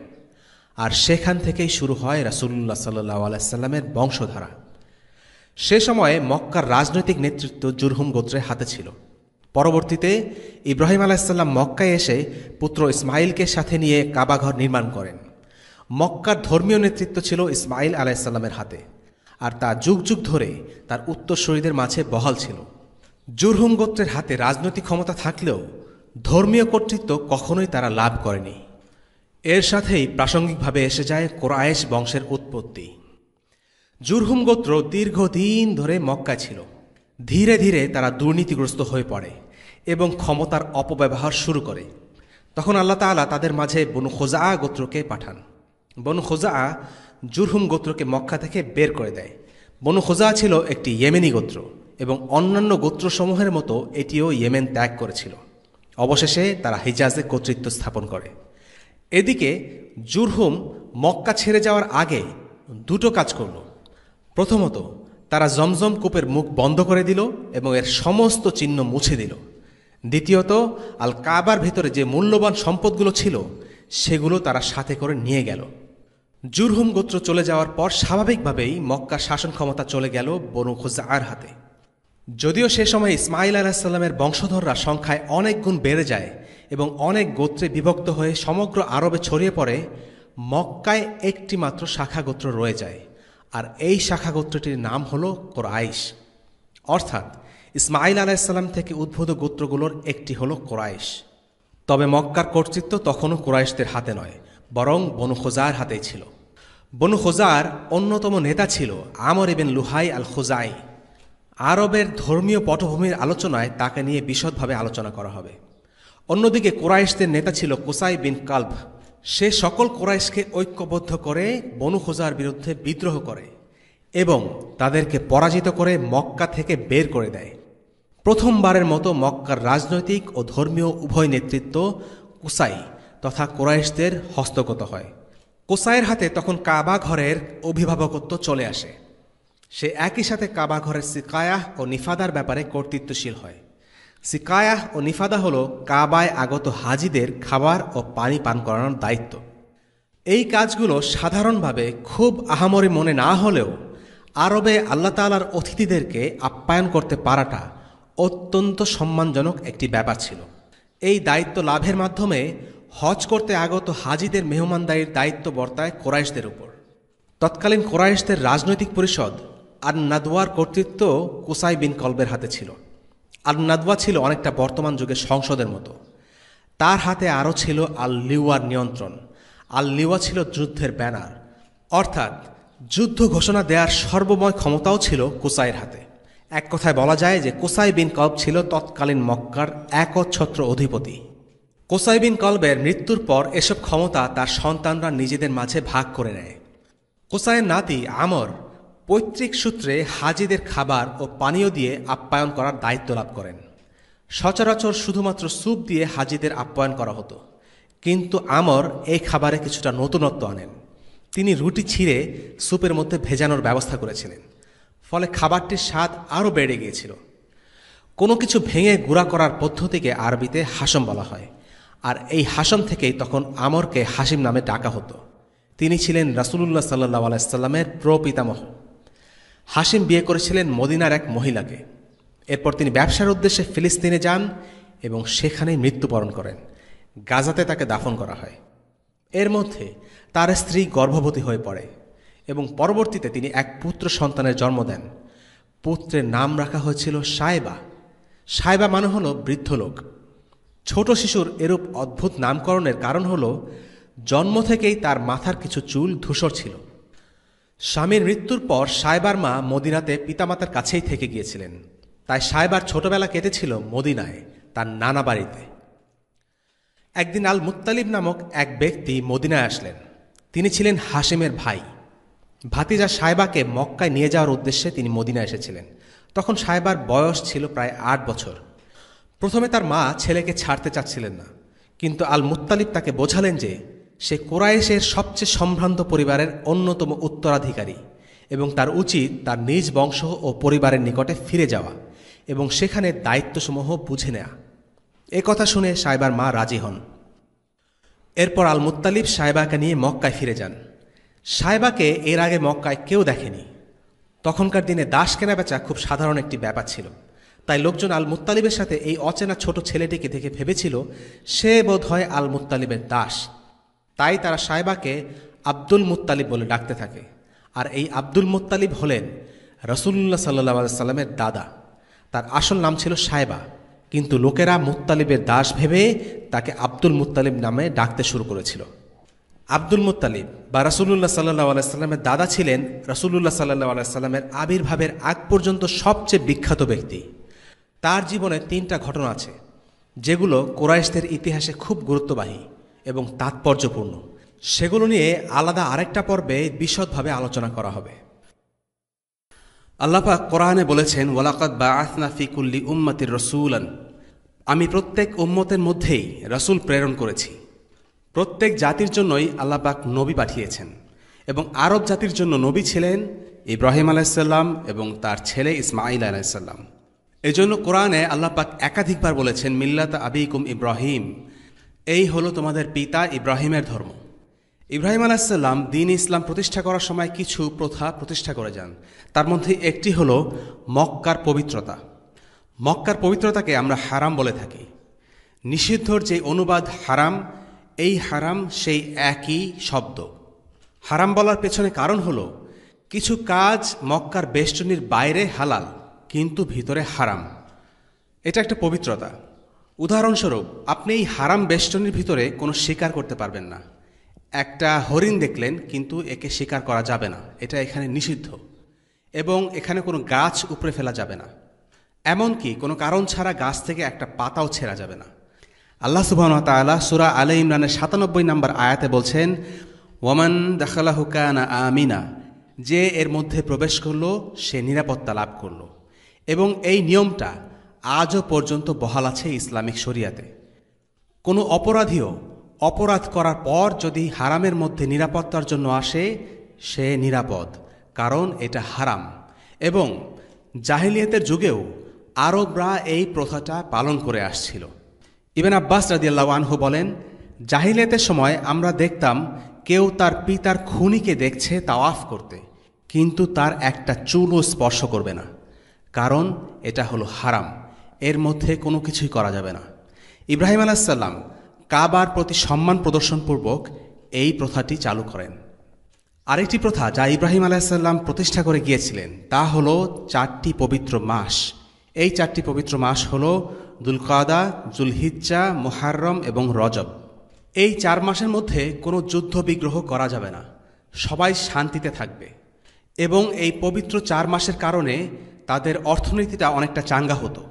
C: আর সেখান থেকেই শুরু হয় রাসূলুল্লাহ সাল্লাল্লাহু আলাইহি সাল্লামের বংশধারা। সে সময়ে মক্কার রাজনৈতিক নেতৃত্ব জুরহুম গোত্রের হাতে ছিল। পরবর্তীতে ইব্রাহিম আলাইহিস সালাম মক্কায় এসে পুত্র ইসমাঈলকে সাথে নিয়ে কাবাঘর নির্মাণ করেন। মক্কার ধর্মীয় নেতৃত্ব ছিল ইসমাঈল আলাইহিস সালামের হাতে, আর তা যুগ যুগ ধরে তার উত্তরসূরিদের মাঝে বহাল ছিল। জুরহুম গোত্রের হাতে রাজনৈতিক ক্ষমতা থাকলেও ধর্মীয় কর্তৃত্ব কখনোই তারা লাভ করেনি। এর সাথেই প্রাসঙ্গিকভাবে এসে যায় কুরাইশ বংশের উৎপত্তি। জুরহুম গোত্র দীর্ঘদিন ধরে মক্কায় ছিল। ধীরে ধীরে তারা দুর্নীতিগ্রস্ত হয়ে পড়ে এবং ক্ষমতার অপব্যবহার শুরু করে। তখন আল্লাহ তাআলা তাদের মাঝে বনু খুজাআ গোত্রকে পাঠান। বনু খুজাআ জুরহুম গোত্রকে মক্কা থেকে বের করে দেয়। বনু খুজাআ ছিল একটি ইয়েমেনি গোত্র এবং অন্যান্য গোত্রসমূহের মতো এটিও ইয়েমেন ত্যাগ করেছিল। অবশেষে তারা হিজাজে কর্তৃত্ব স্থাপন করে। এদিকে জুরহুম মক্কা ছেড়ে যাওয়ার আগে দুটো কাজ করল। প্রথমত, তারা জমজম কূপের মুখ বন্ধ করে দিল এবং এর সমস্ত চিহ্ন মুছে দিল। দ্বিতীয়ত, আল কাবার ভেতরে যে মূল্যবান সম্পদগুলো ছিল সেগুলো তারা সাথে করে নিয়ে গেল। জুরহুম গোত্র চলে যাওয়ার পর স্বাভাবিকভাবেই মক্কার শাসন ক্ষমতা চলে গেল বনু খুজাআর হাতে। যদিও সে সময় ইসমাঈল আলাইহিস সালামের বংশধররা সংখ্যায় অনেক গুণ বেড়ে যায় এবং অনেক গোত্রে বিভক্ত হয়ে সমগ্র আরবে ছড়িয়ে পড়ে, মক্কায় একটি মাত্র শাখা গোত্র রয়ে যায়, আর এই শাখা গোত্রটির নাম হল কুরাইশ। অর্থাৎ ইসমাঈল আলাইহিস সালাম থেকে উদ্ভূত গোত্রগুলোর একটি হল কুরাইশ। তবে মক্কার কর্তৃত্ব তখনও কুরাইশদের হাতে নয়, বরং বনু খুজাআর হাতেই ছিল। বনু খুজাআর অন্যতম নেতা ছিল আমর ইবনে লুহাই আল খুজাই। আরবের ধর্মীয় পটভূমির আলোচনায় তাকে নিয়ে বিশদভাবে আলোচনা করা হবে। অন্যদিকে কুরাইশদের নেতা ছিল কুসাই বিন কালব। সে সকল কুরাইশকে ঐক্যবদ্ধ করে বনু খুজাআর বিরুদ্ধে বিদ্রোহ করে এবং তাদেরকে পরাজিত করে মক্কা থেকে বের করে দেয়। প্রথমবারের মতো মক্কার রাজনৈতিক ও ধর্মীয় উভয় নেতৃত্ব কুসাই তথা কুরাইশদের হস্তগত হয়। কুসাইয়ের হাতে তখন কাবা ঘরের অভিভাবকত্ব চলে আসে। সে একই সাথে কাবা ঘরের সিকায়াহ ও নিফাদার ব্যাপারে কর্তৃত্বশীল হয়। সিকায়াহ ও নিফাদা হল কাবায় আগত হাজিদের খাবার ও পানি পান করানোর দায়িত্ব। এই কাজগুলো সাধারণভাবে খুব আহামরি মনে না হলেও আরবে আল্লাহ তাআলার অতিথিদেরকে আপ্যায়ন করতে পারাটা অত্যন্ত সম্মানজনক একটি ব্যাপার ছিল। এই দায়িত্ব লাভের মাধ্যমে হজ করতে আগত হাজিদের মেহমানদারির দায়িত্ব বর্তায় কুরাইশদের উপর। তৎকালীন কুরাইশদের রাজনৈতিক পরিষদ আর নাদওয়ার কর্তৃত্ব কুসাই বিন কলবের হাতে ছিল। আর নাদওয়া ছিল অনেকটা বর্তমান যুগের সংসদের মতো। তার হাতে আরও ছিল আল লিওয়ার নিয়ন্ত্রণ। আল লিওয়া ছিল যুদ্ধের ব্যানার, অর্থাৎ যুদ্ধ ঘোষণা দেওয়ার সর্বময় ক্ষমতাও ছিল কুসাইয়ের হাতে। এক কথায় বলা যায় যে কুসাই বিন কলব ছিল তৎকালীন মক্কার একচ্ছত্র অধিপতি। কুসাই বিন কলবের মৃত্যুর পর এসব ক্ষমতা তার সন্তানরা নিজেদের মাঝে ভাগ করে নেয়। কুসাইয়ের নাতি আমর পৈতৃক সূত্রে হাজিদের খাবার ও পানীয় দিয়ে আপ্যায়ন করার দায়িত্ব লাভ করেন। সচরাচর শুধুমাত্র স্যুপ দিয়ে হাজিদের আপ্যায়ন করা হতো, কিন্তু আমর এই খাবারে কিছুটা নতুনত্ব আনেন। তিনি রুটি ছিঁড়ে স্যুপের মধ্যে ভেজানোর ব্যবস্থা করেছিলেন, ফলে খাবারটির স্বাদ আরও বেড়ে গিয়েছিল। কোনো কিছু ভেঙে গুঁড়া করার পদ্ধতিকে আরবিতে হাসম বলা হয়, আর এই হাসম থেকেই তখন আমরকে হাসিম নামে ডাকা হতো। তিনি ছিলেন রাসূলুল্লাহ সাল্লাল্লাহু আলাইহি ওয়াসাল্লামের প্রপিতামহ। হাসিম বিয়ে করেছিলেন মদিনার এক মহিলাকে। এরপর তিনি ব্যবসার উদ্দেশ্যে ফিলিস্তিনে যান এবং সেখানেই মৃত্যুবরণ করেন। গাজাতে তাকে দাফন করা হয়। এর মধ্যে তার স্ত্রী গর্ভবতী হয়ে পড়ে এবং পরবর্তীতে তিনি এক পুত্র সন্তানের জন্ম দেন। পুত্রের নাম রাখা হয়েছিল সায়বা। সায়বা মানে হল বৃদ্ধ লোক। ছোট শিশুর এরূপ অদ্ভুত নামকরণের কারণ হল জন্ম থেকেই তার মাথার কিছু চুল ধূসর ছিল। স্বামীর মৃত্যুর পর সায়বার মা মদিনাতে পিতামাতার কাছেই থেকে গিয়েছিলেন, তাই সায়বার ছোটবেলা কেটেছিল মদিনায়, তার নানা বাড়িতে। একদিন আল মুত্তালিব নামক এক ব্যক্তি মদিনায় আসলেন। তিনি ছিলেন হাশেমের ভাই। ভাতিজা সায়বাকে মক্কায় নিয়ে যাওয়ার উদ্দেশ্যে তিনি মদিনায় এসেছিলেন। তখন সায়বার বয়স ছিল প্রায় 8 বছর। প্রথমে তার মা ছেলেকে ছাড়তে চাচ্ছিলেন না, কিন্তু আল মুত্তালিব তাকে বোঝালেন যে সে কুরাইশের সবচেয়ে সম্ভ্রান্ত পরিবারের অন্যতম উত্তরাধিকারী এবং তার উচিত তার নিজ বংশ ও পরিবারের নিকটে ফিরে যাওয়া এবং সেখানে দায়িত্বসমূহ বুঝে নেয়া। এ কথা শুনে সায়বার মা রাজি হন। এরপর আল মুত্তালিব সায়বাকে নিয়ে মক্কায় ফিরে যান। সায়বাকে এর আগে মক্কায় কেউ দেখেনি। তখনকার দিনে দাস কেনাবেচা খুব সাধারণ একটি ব্যাপার ছিল, তাই লোকজন আল মুত্তালিবের সাথে এই অচেনা ছোট ছেলেটিকে দেখে ভেবেছিল সে বোধ হয় আল মুত্তালিবের দাস। তাই তারা সায়বাকে আব্দুল মুত্তালিব বলে ডাকতে থাকে। আর এই আব্দুল মুত্তালিব হলেন রাসূলুল্লাহ সাল্লাল্লাহু আলাইহি সাল্লামের দাদা। তার আসল নাম ছিল সায়বা, কিন্তু লোকেরা মুত্তালিবের দাস ভেবে তাকে আব্দুল মুত্তালিব নামে ডাকতে শুরু করেছিল। আব্দুল মুত্তালিব বা রাসূলুল্লাহ সাল্লাল্লাহু আলাইহি সাল্লামের দাদা ছিলেন রাসূলুল্লাহ সাল্লাল্লাহু আলাইহি সাল্লামের আবির্ভাবের আগ পর্যন্ত সবচেয়ে বিখ্যাত ব্যক্তি। তার জীবনে 3টা ঘটনা আছে যেগুলো কুরাইশদের ইতিহাসে খুব গুরুত্ববাহী এবং তাৎপর্যপূর্ণ। সেগুলো নিয়ে আলাদা আরেকটা পর্বে বিশদভাবে আলোচনা করা হবে। আল্লাহ পাক কোরআনে বলেছেন, ওয়ালাকাদ বাআসনা ফি কুল্লি উম্মাতির রাসূলান, আমি প্রত্যেক উম্মতের মধ্যেই রাসূল প্রেরণ করেছি। প্রত্যেক জাতির জন্যই আল্লাহ পাক নবী পাঠিয়েছেন, এবং আরব জাতির জন্য নবী ছিলেন ইব্রাহিম আলাইহিস সালাম এবং তার ছেলে ইসমাঈল আলাইহিস সালাম। এজন্য কোরআনে আল্লাহ পাক একাধিকবার বলেছেন, মিল্লাত আবিকুম ইব্রাহিম, এই হলো তোমাদের পিতা ইব্রাহিমের ধর্ম। ইব্রাহিম আলাইহিস সালাম দ্বীন ইসলাম প্রতিষ্ঠা করার সময় কিছু প্রথা প্রতিষ্ঠা করে যান। তার মধ্যে একটি হলো মক্কার পবিত্রতা। মক্কার পবিত্রতাকে আমরা হারাম বলে থাকি। নিষিদ্ধর যে অনুবাদ হারাম, এই হারাম সেই একই শব্দ। হারাম বলার পেছনে কারণ হলো কিছু কাজ মক্কার বেষ্টনীর বাইরে হালাল, কিন্তু ভিতরে হারাম। এটা একটা পবিত্রতা। উদাহরণস্বরূপ, আপনি এই হারাম বেষ্টনীর ভিতরে কোনো শিকার করতে পারবেন না। একটা হরিণ দেখলেন, কিন্তু একে শিকার করা যাবে না, এটা এখানে নিষিদ্ধ। এবং এখানে কোনো গাছ উপড়ে ফেলা যাবে না, এমনকি কোনো কারণ ছাড়া গাছ থেকে একটা পাতাও ছেঁড়া যাবে না। আল্লাহ সুবহানাহু ওয়া তাআলা সূরা আলে ইমরানের 97 নম্বর আয়াতে বলছেন, ওয়ামান দাখালাহু কানা আমিনা, যে এর মধ্যে প্রবেশ করলো সে নিরাপত্তা লাভ করলো। এবং এই নিয়মটা আজও পর্যন্ত বহাল আছে ইসলামিক শরিয়াতে। কোনো অপরাধীও অপরাধ করার পর যদি হারামের মধ্যে নিরাপত্তার জন্য আসে, সে নিরাপদ, কারণ এটা হারাম। এবং জাহিলিয়াতের যুগেও আরবরা এই প্রথাটা পালন করে আসছিল। ইবনে আব্বাস রাদিয়াল্লাহু আনহু বলেন, জাহিলিয়াতের সময় আমরা দেখতাম কেউ তার পিতার খুনিকে দেখছে তাওয়াফ করতে, কিন্তু তার একটা চুলও স্পর্শ করবে না, কারণ এটা হলো হারাম, এর মধ্যে কোনো কিছুই করা যাবে না। ইব্রাহিম আলাইহিস সালাম কাবার প্রতি সম্মান প্রদর্শনপূর্বক এই প্রথাটি চালু করেন। আরেকটি প্রথা যা ইব্রাহিম আলাইহিস সালাম প্রতিষ্ঠা করে গিয়েছিলেন তা হলো 4টি পবিত্র মাস। এই 4টি পবিত্র মাস হলো দুলকাদা, জুলহিজ্জা, মুহাররম এবং রজব। এই 4 মাসের মধ্যে কোনো যুদ্ধ বিগ্রহ করা যাবে না, সবাই শান্তিতে থাকবে। এবং এই পবিত্র 4 মাসের কারণে তাদের অর্থনীতিটা অনেকটা চাঙ্গা হতো।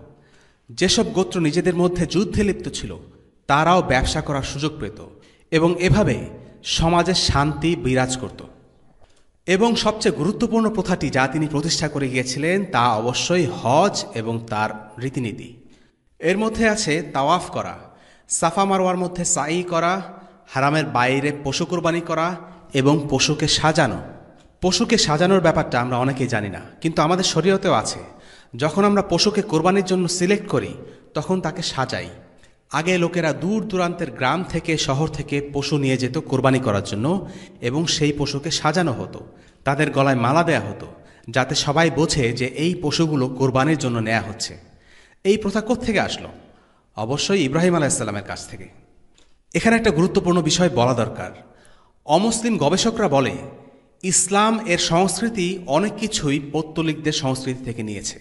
C: যেসব গোত্র নিজেদের মধ্যে যুদ্ধে লিপ্ত ছিল তারাও ব্যবসা করার সুযোগ পেত, এবং এভাবে সমাজে শান্তি বিরাজ করত। এবং সবচেয়ে গুরুত্বপূর্ণ প্রথাটি যা তিনি প্রতিষ্ঠা করে গিয়েছিলেন তা অবশ্যই হজ এবং তার রীতিনীতি। এর মধ্যে আছে তাওয়াফ করা, সাফা মারওয়ার মধ্যে সাই করা, হারামের বাইরে পশু কোরবানি করা এবং পশুকে সাজানো। পশুকে সাজানোর ব্যাপারটা আমরা অনেকেই জানি না, কিন্তু আমাদের শরীয়তেও আছে। যখন আমরা পশুকে কোরবানির জন্য সিলেক্ট করি তখন তাকে সাজাই। আগে লোকেরা দূর দূরান্তের গ্রাম থেকে শহর থেকে পশু নিয়ে যেত কোরবানি করার জন্য, এবং সেই পশুকে সাজানো হতো, তাদের গলায় মালা দেয়া হতো, যাতে সবাই বোঝে যে এই পশুগুলো কোরবানির জন্য নেওয়া হচ্ছে। এই প্রথা কোত্থেকে আসলো? অবশ্যই ইব্রাহিম আলাইহিস সালামের কাছ থেকে। এখানে একটা গুরুত্বপূর্ণ বিষয় বলা দরকার। অমুসলিম গবেষকরা বলে ইসলাম এর সংস্কৃতি অনেক কিছুই পৌত্তলিকদের সংস্কৃতি থেকে নিয়েছে।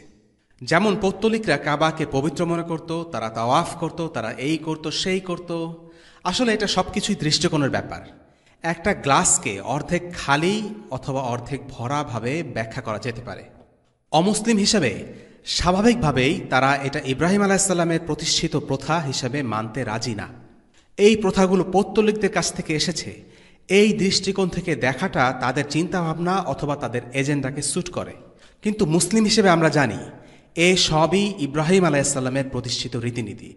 C: যেমন পৌত্তলিকরা কাবাকে পবিত্র মনে করত, তারা তাওয়াফ করত, তারা এই করত সেই করত। আসলে এটা সবকিছুই দৃষ্টিকোণের ব্যাপার। একটা গ্লাসকে অর্ধেক খালি অথবা অর্ধেক ভরা ভাবে ব্যাখ্যা করা যেতে পারে। অমুসলিম হিসেবে স্বাভাবিকভাবেই তারা এটা ইব্রাহিম আলাইহিসসালামের প্রতিষ্ঠিত প্রথা হিসেবে মানতে রাজি না। এই প্রথাগুলো পৌত্তলিকদের কাছ থেকে এসেছে। এই দৃষ্টিকোণ থেকে দেখাটা তাদের চিন্তাভাবনা অথবা তাদের এজেন্ডাকে স্যুট করে। কিন্তু মুসলিম হিসেবে আমরা জানি এ সবই ইব্রাহিম আলাইহিসসালামের প্রতিষ্ঠিত রীতিনীতি,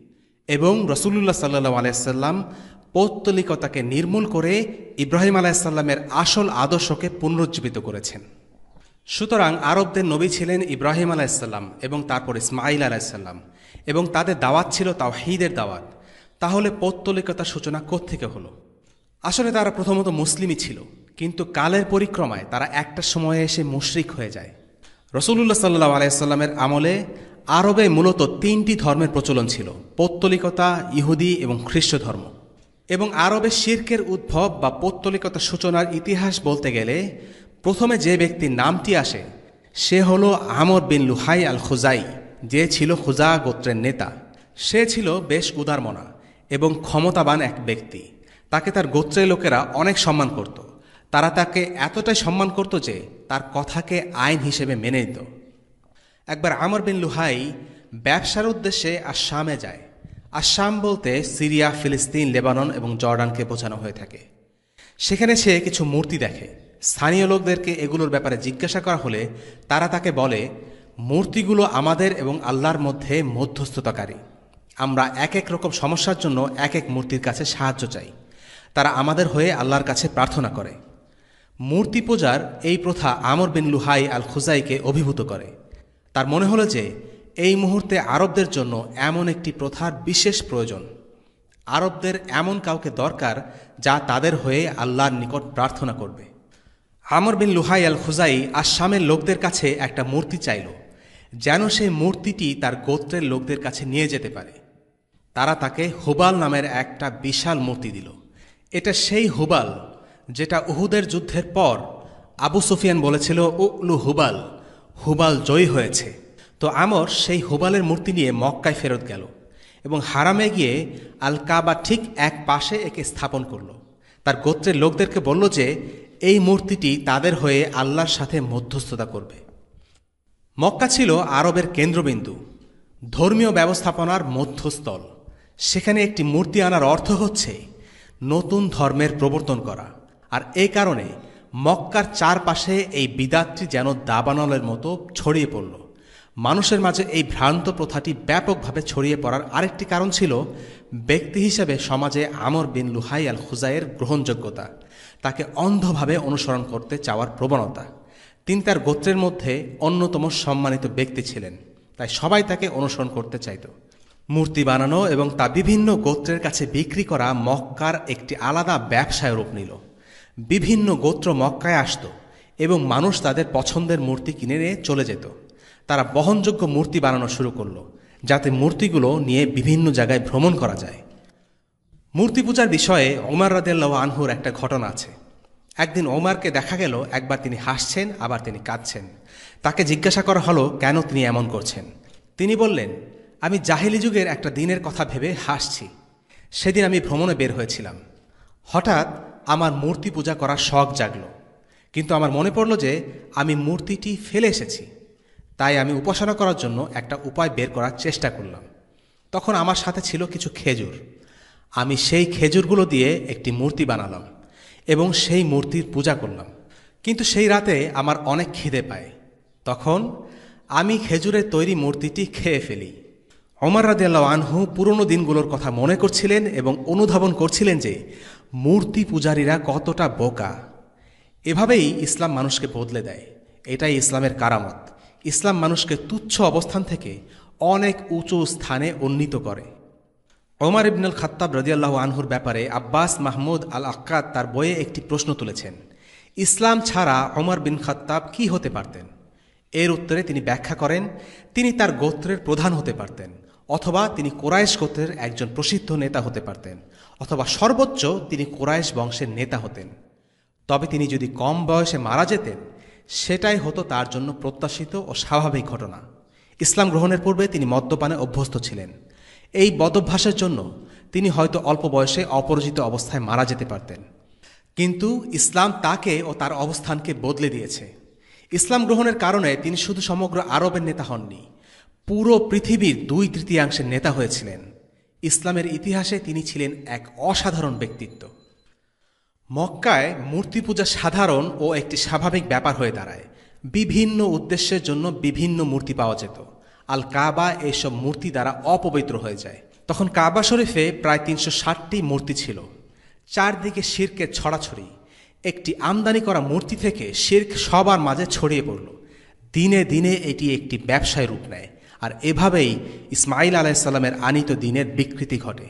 C: এবং রাসূলুল্লাহ সাল্লাল্লাহু আলাইহি ওয়াসাল্লাম পৌত্তলিকতাকে নির্মূল করে ইব্রাহিম আলাইহিসসালামের আসল আদর্শকে পুনরুজ্জীবিত করেছেন। সুতরাং আরবদের নবী ছিলেন ইব্রাহিম আলাইহিসসালাম এবং তারপর ইসমাঈল আলাইহিসসালাম, এবং তাদের দাওয়াত ছিল তাওহীদের দাওয়াত। তাহলে পৌত্তলিকতার সূচনা কোত্থেকে হলো? আসলে তারা প্রথমত মুসলিমই ছিল, কিন্তু কালের পরিক্রমায় তারা একটা সময়ে এসে মুশরিক হয়ে যায়। রাসূলুল্লাহ সাল্লাল্লাহু আলাইহি ওয়াসাল্লামের আমলে আরবে মূলত 3টি ধর্মের প্রচলন ছিল: পৌত্তলিকতা, ইহুদি এবং খ্রিস্ট ধর্ম। এবং আরবে শিরকের উদ্ভব বা পৌত্তলিকতার সূচনার ইতিহাস বলতে গেলে প্রথমে যে ব্যক্তির নামটি আসে সে হল আমর বিন লুহাই আল খুজাই, যে ছিল খুজা গোত্রের নেতা। সে ছিল বেশ উদারমনা এবং ক্ষমতাবান এক ব্যক্তি। তাকে তার গোত্রের লোকেরা অনেক সম্মান করত। তারা তাকে এতটাই সম্মান করত যে তার কথাকে আইন হিসেবে মেনে নিত। একবার আমর বিন লুহাই ব্যবসার উদ্দেশ্যে আশামে যায়। আশাম বলতে সিরিয়া, ফিলিস্তিন, লেবানন এবং জর্ডানকে বোঝানো হয়ে থাকে। সেখানে সে কিছু মূর্তি দেখে। স্থানীয় লোকদেরকে এগুলোর ব্যাপারে জিজ্ঞাসা করা হলে তারা তাকে বলে, মূর্তিগুলো আমাদের এবং আল্লাহর মধ্যে মধ্যস্থতাকারী। আমরা এক এক রকম সমস্যার জন্য এক এক মূর্তির কাছে সাহায্য চাই। তারা আমাদের হয়ে আল্লাহর কাছে প্রার্থনা করে। মূর্তি পূজার এই প্রথা আমর বিন লুহাই আল খুজাইকে অভিভূত করে। তার মনে হলো যে এই মুহূর্তে আরবদের জন্য এমন একটি প্রথার বিশেষ প্রয়োজন। আরবদের এমন কাউকে দরকার যা তাদের হয়ে আল্লাহর নিকট প্রার্থনা করবে। আমর বিন লুহাই আল খুজাই আশামের লোকদের কাছে একটা মূর্তি চাইল, যেন সেই মূর্তিটি তার গোত্রের লোকদের কাছে নিয়ে যেতে পারে। তারা তাকে হুবাল নামের একটা বিশাল মূর্তি দিল। এটা সেই হুবাল যেটা উহুদের যুদ্ধের পর আবু সুফিয়ান বলেছিল, উলু হুবাল, হুবাল জয়ী হয়েছে। তো আমর সেই হুবালের মূর্তি নিয়ে মক্কায় ফেরত গেল এবং হারামে গিয়ে আল কাবা ঠিক এক পাশে একে স্থাপন করল। তার গোত্রের লোকদেরকে বলল যে এই মূর্তিটি তাদের হয়ে আল্লাহর সাথে মধ্যস্থতা করবে। মক্কা ছিল আরবের কেন্দ্রবিন্দু, ধর্মীয় ব্যবস্থাপনার মধ্যস্থল। সেখানে একটি মূর্তি আনার অর্থ হচ্ছে নতুন ধর্মের প্রবর্তন করা। আর এই কারণে মক্কার চারপাশে এই বিদাতটি যেন দাবানলের মতো ছড়িয়ে পড়ল। মানুষের মাঝে এই ভ্রান্ত প্রথাটি ব্যাপকভাবে ছড়িয়ে পড়ার আরেকটি কারণ ছিল ব্যক্তি হিসেবে সমাজে আমর বিন লুহাই আল খুজাইয়ের গ্রহণযোগ্যতা, তাকে অন্ধভাবে অনুসরণ করতে চাওয়ার প্রবণতা। তিনি তার গোত্রের মধ্যে অন্যতম সম্মানিত ব্যক্তি ছিলেন, তাই সবাই তাকে অনুসরণ করতে চাইত। মূর্তি বানানো এবং তা বিভিন্ন গোত্রের কাছে বিক্রি করা মক্কার একটি আলাদা ব্যবসায় রূপ নিল। বিভিন্ন গোত্র মক্কায় আসত এবং মানুষ তাদের পছন্দের মূর্তি কিনে নিয়ে চলে যেত। তারা বহনযোগ্য মূর্তি বানানো শুরু করল, যাতে মূর্তিগুলো নিয়ে বিভিন্ন জায়গায় ভ্রমণ করা যায়। মূর্তি পূজার বিষয়ে ওমর রাদিয়াল্লাহু আনহুর একটা ঘটনা আছে। একদিন ওমরকে দেখা গেল একবার তিনি হাসছেন, আবার তিনি কাঁদছেন। তাকে জিজ্ঞাসা করা হলো কেন তিনি এমন করছেন। তিনি বললেন, আমি জাহিলি যুগের একটা দিনের কথা ভেবে হাসছি। সেদিন আমি ভ্রমণে বের হয়েছিলাম। হঠাৎ আমার মূর্তি পূজা করার শখ জাগল, কিন্তু আমার মনে পড়ল যে আমি মূর্তিটি ফেলে এসেছি। তাই আমি উপাসনা করার জন্য একটা উপায় বের করার চেষ্টা করলাম। তখন আমার সাথে ছিল কিছু খেজুর। আমি সেই খেজুরগুলো দিয়ে একটি মূর্তি বানালাম এবং সেই মূর্তির পূজা করলাম। কিন্তু সেই রাতে আমার অনেক খিদে পায়। তখন আমি খেজুরের তৈরি মূর্তিটি খেয়ে ফেলি। ওমর রাদিয়াল্লাহু আনহু পুরনো দিনগুলোর কথা মনে করছিলেন এবং অনুধাবন করছিলেন যে মূর্তি পূজারীরা কতটা বোকা। এভাবেই ইসলাম মানুষকে বদলে দেয়। এটাই ইসলামের কারামত। ইসলাম মানুষকে তুচ্ছ অবস্থান থেকে অনেক উঁচু স্থানে উন্নীত করে। ওমর ইবনুল খাত্তাব রাদিয়াল্লাহু আনহুর ব্যাপারে আব্বাস মাহমুদ আল আক্কাদ তার বইয়ে একটি প্রশ্ন তুলেছেন, ইসলাম ছাড়া ওমর বিন খাত্তাব কি হতে পারতেন? এর উত্তরে তিনি ব্যাখ্যা করেন, তিনি তার গোত্রের প্রধান হতে পারতেন, অথবা তিনি কোরাইশ গোত্রের একজন প্রসিদ্ধ নেতা হতে পারতেন, অথবা সর্বোচ্চ তিনি কোরাইশ বংশের নেতা হতেন। তবে তিনি যদি কম বয়সে মারা যেতেন, সেটাই হতো তার জন্য প্রত্যাশিত ও স্বাভাবিক ঘটনা। ইসলাম গ্রহণের পূর্বে তিনি মদ্যপানে অভ্যস্ত ছিলেন। এই বদভ্যাসের জন্য তিনি হয়তো অল্প বয়সে অপরিচিত অবস্থায় মারা যেতে পারতেন, কিন্তু ইসলাম তাকে ও তার অবস্থানকে বদলে দিয়েছে। ইসলাম গ্রহণের কারণে তিনি শুধু সমগ্র আরবের নেতা হননি, পুরো পৃথিবীর 2/3 নেতা হয়েছিলেন। ইসলামের ইতিহাসে তিনি ছিলেন এক অসাধারণ ব্যক্তিত্ব। মক্কায় মূর্তি পূজা সাধারণ ও একটি স্বাভাবিক ব্যাপার হয়ে দাঁড়ায়। বিভিন্ন উদ্দেশ্যের জন্য বিভিন্ন মূর্তি পাওয়া যেত। আল কাবা এইসব মূর্তি দ্বারা অপবিত্র হয়ে যায়। তখন কাবা শরীফে প্রায় 360টি মূর্তি ছিল। চারদিকে শিরকের ছড়াছড়ি। একটি আমদানি করা মূর্তি থেকে শিরক সবার মাঝে ছড়িয়ে পড়ল। দিনে দিনে এটি একটি ব্যবসায় রূপ নেয়, আর এভাবেই ইসমাইল আলাইসাল্লামের আনিত দিনের বিকৃতি ঘটে।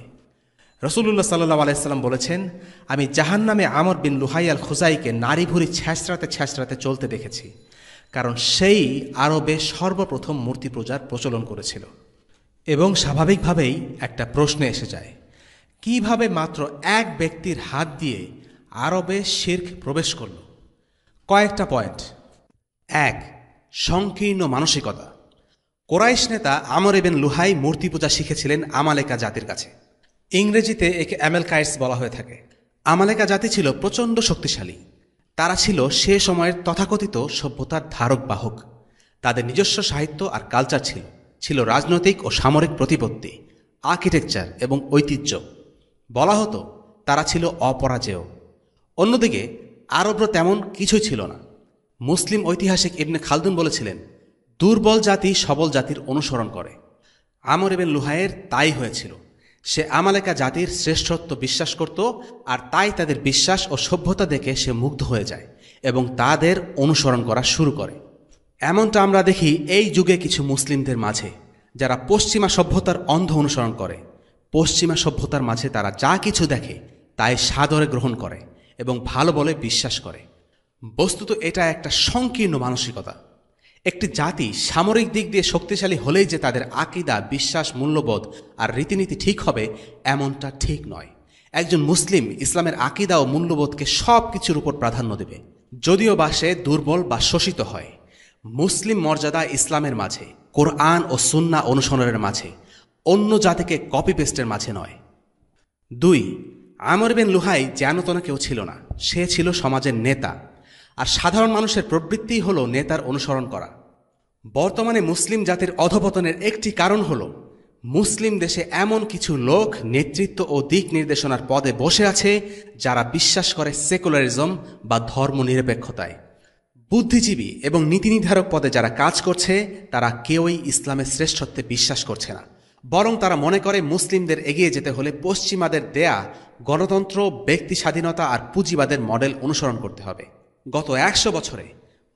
C: রসুল্লাহ সাল্লাহ আলাইসাল্লাম বলেছেন, আমি জাহান্নামে আমর বিন লুহাই আল খুজাইকে নারী ভুরি ছ্যাঁচড়াতে চলতে দেখেছি, কারণ সেই আরবে সর্বপ্রথম মূর্তি পূজার প্রচলন করেছিল। এবং স্বাভাবিকভাবেই একটা প্রশ্ন এসে যায়, কিভাবে মাত্র এক ব্যক্তির হাত দিয়ে আরবে শিরক প্রবেশ করল? কয়েকটা পয়েন্ট। 1. সংকীর্ণ মানসিকতা। কোরাইশ নেতা আমর ইবনে লুহাই মূর্তি পূজা শিখেছিলেন আমালেকা জাতির কাছে। ইংরেজিতে একে অ্যামেলকাইটস বলা হয়ে থাকে। আমালেকা জাতি ছিল প্রচণ্ড শক্তিশালী। তারা ছিল সে সময়ের তথাকথিত সভ্যতার ধারক বাহক। তাদের নিজস্ব সাহিত্য আর কালচার ছিল রাজনৈতিক ও সামরিক প্রতিপত্তি, আর্কিটেকচার এবং ঐতিহ্য। বলা হতো তারা ছিল অপরাজেয়। অন্যদিকে আরবরা তেমন কিছুই ছিল না। মুসলিম ঐতিহাসিক ইবনে খালদুন বলেছিলেন, দুর্বল জাতি সবল জাতির অনুসরণ করে। আমর ইবনে লুহাইয়ের তাই হয়েছিল। সে আমালেকা জাতির শ্রেষ্ঠত্ব বিশ্বাস করত, আর তাই তাদের বিশ্বাস ও সভ্যতা দেখে সে মুগ্ধ হয়ে যায় এবং তাদের অনুসরণ করা শুরু করে। এমনটা আমরা দেখি এই যুগে কিছু মুসলিমদের মাঝে, যারা পশ্চিমা সভ্যতার অন্ধ অনুসরণ করে। পশ্চিমা সভ্যতার মাঝে তারা যা কিছু দেখে তাই সাদরে গ্রহণ করে এবং ভালো বলে বিশ্বাস করে। বস্তুত এটা একটা সংকীর্ণ মানসিকতা। একটি জাতি সামরিক দিক দিয়ে শক্তিশালী হলেই যে তাদের আকীদা, বিশ্বাস, মূল্যবোধ আর রীতিনীতি ঠিক হবে, এমনটা ঠিক নয়। একজন মুসলিম ইসলামের আকীদা ও মূল্যবোধকে সব কিছুর উপর প্রাধান্য দেবে, যদিও বা সে দুর্বল বা শোষিত হয়। মুসলিম মর্যাদা ইসলামের মাঝে, কোরআন ও সুন্নাহ অনুসরণের মাঝে, অন্য জাতিকে কপি পেস্টের মাঝে নয়। 2. আমর ইবনে লুহাই জ্ঞানতনা কেউ ছিল না। সে ছিল সমাজের নেতা, আর সাধারণ মানুষের প্রবৃত্তি হল নেতার অনুসরণ করা। বর্তমানে মুসলিম জাতির অধপতনের একটি কারণ হল মুসলিম দেশে এমন কিছু লোক নেতৃত্ব ও দিক নির্দেশনার পদে বসে আছে যারা বিশ্বাস করে সেকুলারিজম বা ধর্মনিরপেক্ষতায়। বুদ্ধিজীবী এবং নীতিনির্ধারক পদে যারা কাজ করছে তারা কেউই ইসলামের শ্রেষ্ঠত্বে বিশ্বাস করছে না, বরং তারা মনে করে মুসলিমদের এগিয়ে যেতে হলে পশ্চিমাদের দেয়া গণতন্ত্র, ব্যক্তি স্বাধীনতা আর পুঁজিবাদের মডেল অনুসরণ করতে হবে। গত 100 বছরে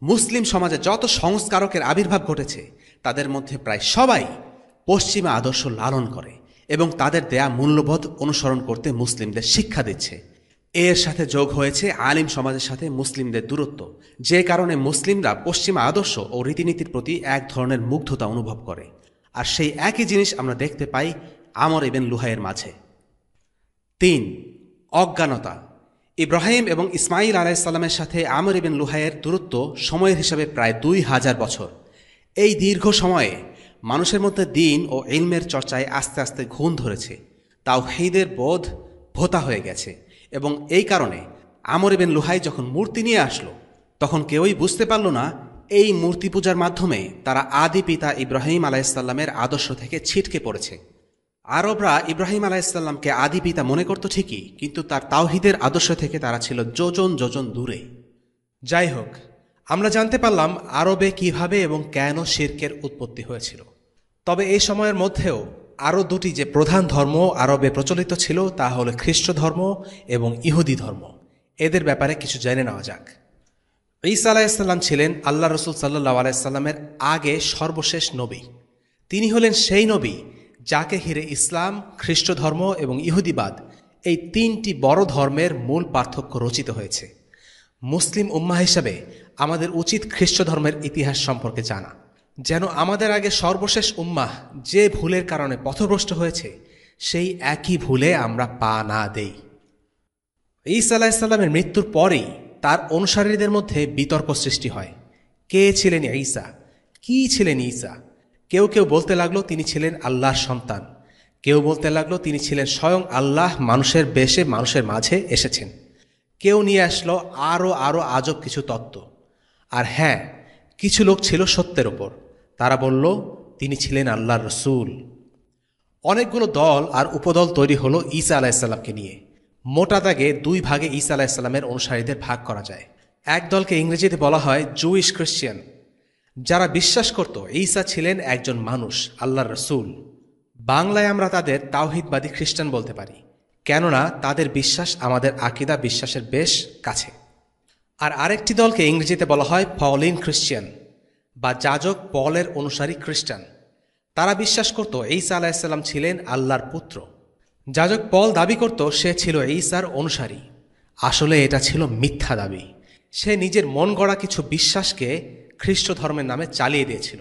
C: মুসলিম সমাজে যত সংস্কারকের আবির্ভাব ঘটেছে তাদের মধ্যে প্রায় সবাই পশ্চিমা আদর্শ লালন করে এবং তাদের দেয়া মূল্যবোধ অনুসরণ করতে মুসলিমদের শিক্ষা দিচ্ছে। এর সাথে যোগ হয়েছে আলিম সমাজের সাথে মুসলিমদের দূরত্ব, যে কারণে মুসলিমরা পশ্চিমা আদর্শ ও রীতিনীতির প্রতি এক ধরনের মুগ্ধতা অনুভব করে। আর সেই একই জিনিস আমরা দেখতে পাই আমর ইবনে লুহাইয়ের মাঝে। 3. অজ্ঞানতা। ইব্রাহিম এবং ইসমাইল আলাইসাল্লামের সাথে আমর ইবনে লুহাইয়ের দূরত্ব সময়ের হিসাবে প্রায় 2000 বছর। এই দীর্ঘ সময়ে মানুষের মধ্যে দিন ও ইলমের চর্চায় আস্তে আস্তে ঘুণ ধরেছে, তাওহীদের বোধ ভোঁতা হয়ে গেছে, এবং এই কারণে আমর ইবনে লুহাই যখন মূর্তি নিয়ে আসলো তখন কেউই বুঝতে পারল না এই মূর্তি পূজার মাধ্যমে তারা আদি পিতা ইব্রাহিম আলাইসাল্লামের আদর্শ থেকে ছিটকে পড়েছে। আরবরা ইব্রাহিম আলাইসাল্লামকে আদি পিতা মনে করত ঠিকই, কিন্তু তার তাওহীদের আদর্শ থেকে তারা ছিল যোজন যোজন দূরে।
B: যাই হোক, আমরা জানতে পারলাম আরবে কিভাবে এবং কেন শিরকের উৎপত্তি হয়েছিল। তবে এই সময়ের মধ্যেও আরও দুটি যে প্রধান ধর্ম আরবে প্রচলিত ছিল তা হল খ্রিস্ট ধর্ম এবং ইহুদি ধর্ম। এদের ব্যাপারে কিছু জেনে নেওয়া যাক। ঈসা আলাইহিসসালাম ছিলেন আল্লাহ রসুল সাল্লাল্লাহু আলাইহি সাল্লামের আগে সর্বশেষ নবী। তিনি হলেন সেই নবী যাকে ঘিরে ইসলাম, খ্রিস্ট ধর্ম এবং ইহুদিবাদ এই 3টি বড় ধর্মের মূল পার্থক্য রচিত হয়েছে। মুসলিম উম্মাহ হিসাবে আমাদের উচিত খ্রিস্ট ধর্মের ইতিহাস সম্পর্কে জানা, যেন আমাদের আগে সর্বশেষ উম্মাহ যে ভুলের কারণে পথভ্রষ্ট হয়েছে সেই একই ভুলে আমরা পা না দেই। ঈসা আলাইহিস সালামের মৃত্যুর পরেই তার অনুসারীদের মধ্যে বিতর্ক সৃষ্টি হয়। কে ছিলেন ঈসা? কি ছিলেন ঈসা?
C: কেউ কেউ বলতে লাগলো তিনি ছিলেন আল্লাহর সন্তান, কেউ বলতে লাগলো তিনি ছিলেন স্বয়ং আল্লাহ মানুষের বেশে মানুষের মাঝে এসেছেন। কেউ নিয়ে আসলো আরও আজব কিছু তত্ত্ব। আর হ্যাঁ, কিছু লোক ছিল সত্যের ওপর, তারা বলল তিনি ছিলেন আল্লাহর রসূল। অনেকগুলো দল আর উপদল তৈরি হলো ঈসা আলাইসাল্লামকে নিয়ে। মোটা দাগে দুই ভাগে ঈসা আলাইসাল্লামের অনুসারীদের ভাগ করা যায়। এক দলকে ইংরেজিতে বলা হয় জুইশ খ্রিস্টান, যারা বিশ্বাস করত ঈসা ছিলেন একজন মানুষ, আল্লাহর রসূল। বাংলায় আমরা তাদের তাওহীদবাদী খ্রিস্টান বলতে পারি, কেননা তাদের বিশ্বাস আমাদের আকীদা বিশ্বাসের বেশ কাছে। আর আরেকটি দলকে ইংরেজিতে বলা হয় পলিন খ্রিস্টান বা যাজক পলের অনুসারী খ্রিস্টান। তারা বিশ্বাস করত ঈসা আলাইসাল্লাম ছিলেন আল্লাহর পুত্র। যাজক পল দাবি করত সে ছিল ঈসার অনুসারী। আসলে এটা ছিল মিথ্যা দাবি। সে নিজের মন গড়া কিছু বিশ্বাসকে খ্রিস্ট ধর্মের নামে চালিয়ে দিয়েছিল।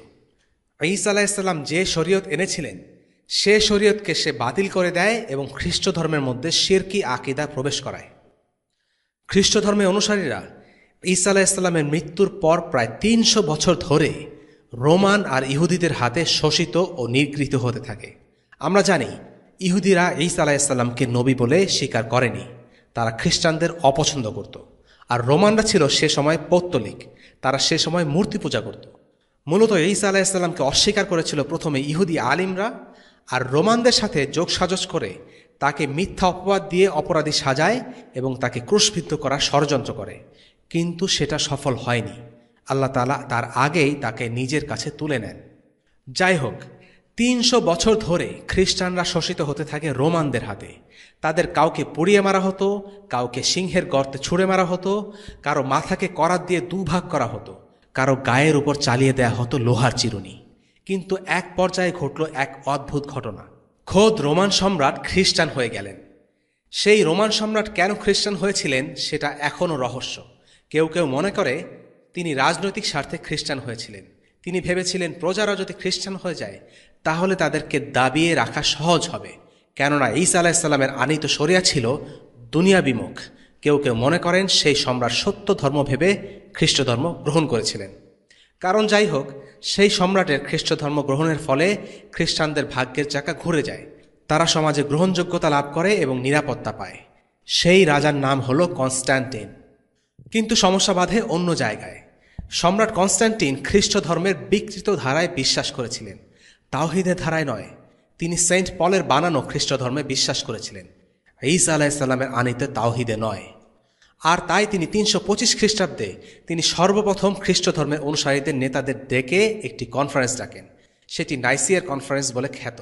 C: ঈসা আলাইসাল্লাম যে শরীয়ত এনেছিলেন সে শরীয়তকে সে বাতিল করে দেয় এবং খ্রিস্ট ধর্মের মধ্যে শিরকি আকীদা প্রবেশ করায়। খ্রিস্ট ধর্মের অনুসারীরা ঈসা আলাইসাল্লামের মৃত্যুর পর প্রায় ৩০০ বছর ধরে রোমান আর ইহুদিদের হাতে শোষিত ও নিগৃহীত হতে থাকে। আমরা জানি ইহুদিরা ঈসা আলাইসাল্লামকে নবী বলে স্বীকার করেনি, তারা খ্রিস্টানদের অপছন্দ করত। আর রোমানরা ছিল সে সময় পৌত্তলিক, তারা সে সময় মূর্তি পূজা করত। মূলত ঈসা আলাইসাল্লামকে অস্বীকার করেছিল প্রথমে ইহুদি আলিমরা, আর রোমানদের সাথে যোগসাজশ করে তাকে মিথ্যা অপবাদ দিয়ে অপরাধী সাজায় এবং তাকে ক্রুশবিদ্ধ করার ষড়যন্ত্র করে, কিন্তু সেটা সফল হয়নি। আল্লাহ তাআলা তার আগেই তাকে নিজের কাছে তুলে নেন। যাই হোক, ৩০০ বছর ধরে খ্রিস্টানরা শোষিত হতে থাকে রোমানদের হাতে। তাদের কাউকে পুড়িয়ে মারা হতো, কাউকে সিংহের গর্তে ছুঁড়ে মারা হতো, কারো মাথাকে করাত দিয়ে দুভাগ করা হতো, কারো গায়ের উপর চালিয়ে দেয়া হতো লোহার চিরুনি। কিন্তু এক পর্যায়ে ঘটল এক অদ্ভুত ঘটনা। খোদ রোমান সম্রাট খ্রিস্টান হয়ে গেলেন। সেই রোমান সম্রাট কেন খ্রিস্টান হয়েছিলেন সেটা এখনও রহস্য। কেউ কেউ মনে করে তিনি রাজনৈতিক স্বার্থে খ্রিস্টান হয়েছিলেন। তিনি ভেবেছিলেন প্রজারা যদি খ্রিস্টান হয়ে যায় তাহলে তাদেরকে দাবিয়ে রাখা সহজ হবে, কেননা ঈসা আলাইসাল্লামের আনীত শরিয়া ছিল দুনিয়া বিমুখ। কেউ কেউ মনে করেন সেই সম্রাট সত্য ধর্ম ভেবে খ্রিস্ট ধর্ম গ্রহণ করেছিলেন। কারণ যাই হোক, সেই সম্রাটের খ্রিস্ট ধর্ম গ্রহণের ফলে খ্রিস্টানদের ভাগ্যের চাকা ঘুরে যায়। তারা সমাজে গ্রহণযোগ্যতা লাভ করে এবং নিরাপত্তা পায়। সেই রাজার নাম হল কনস্ট্যান্টিন। কিন্তু সমস্যা বাধে অন্য জায়গায়। সম্রাট কনস্ট্যান্টিন খ্রিস্ট ধর্মের বিকৃত ধারায় বিশ্বাস করেছিলেন, তাওহীদের ধারায় নয়। তিনি সেন্ট পলের বানানো খ্রিস্ট ধর্মে বিশ্বাস করেছিলেন, ঈসা আলাইসাল্লামের আনীতে তাওহীদে নয়। আর তাই তিনি ৩২৫ খ্রিস্টাব্দে তিনি সর্বপ্রথম খ্রিস্ট ধর্মের অনুসারীদের নেতাদের ডেকে একটি কনফারেন্স ডাকেন। সেটি নাইসিয়ার কনফারেন্স বলে খ্যাত।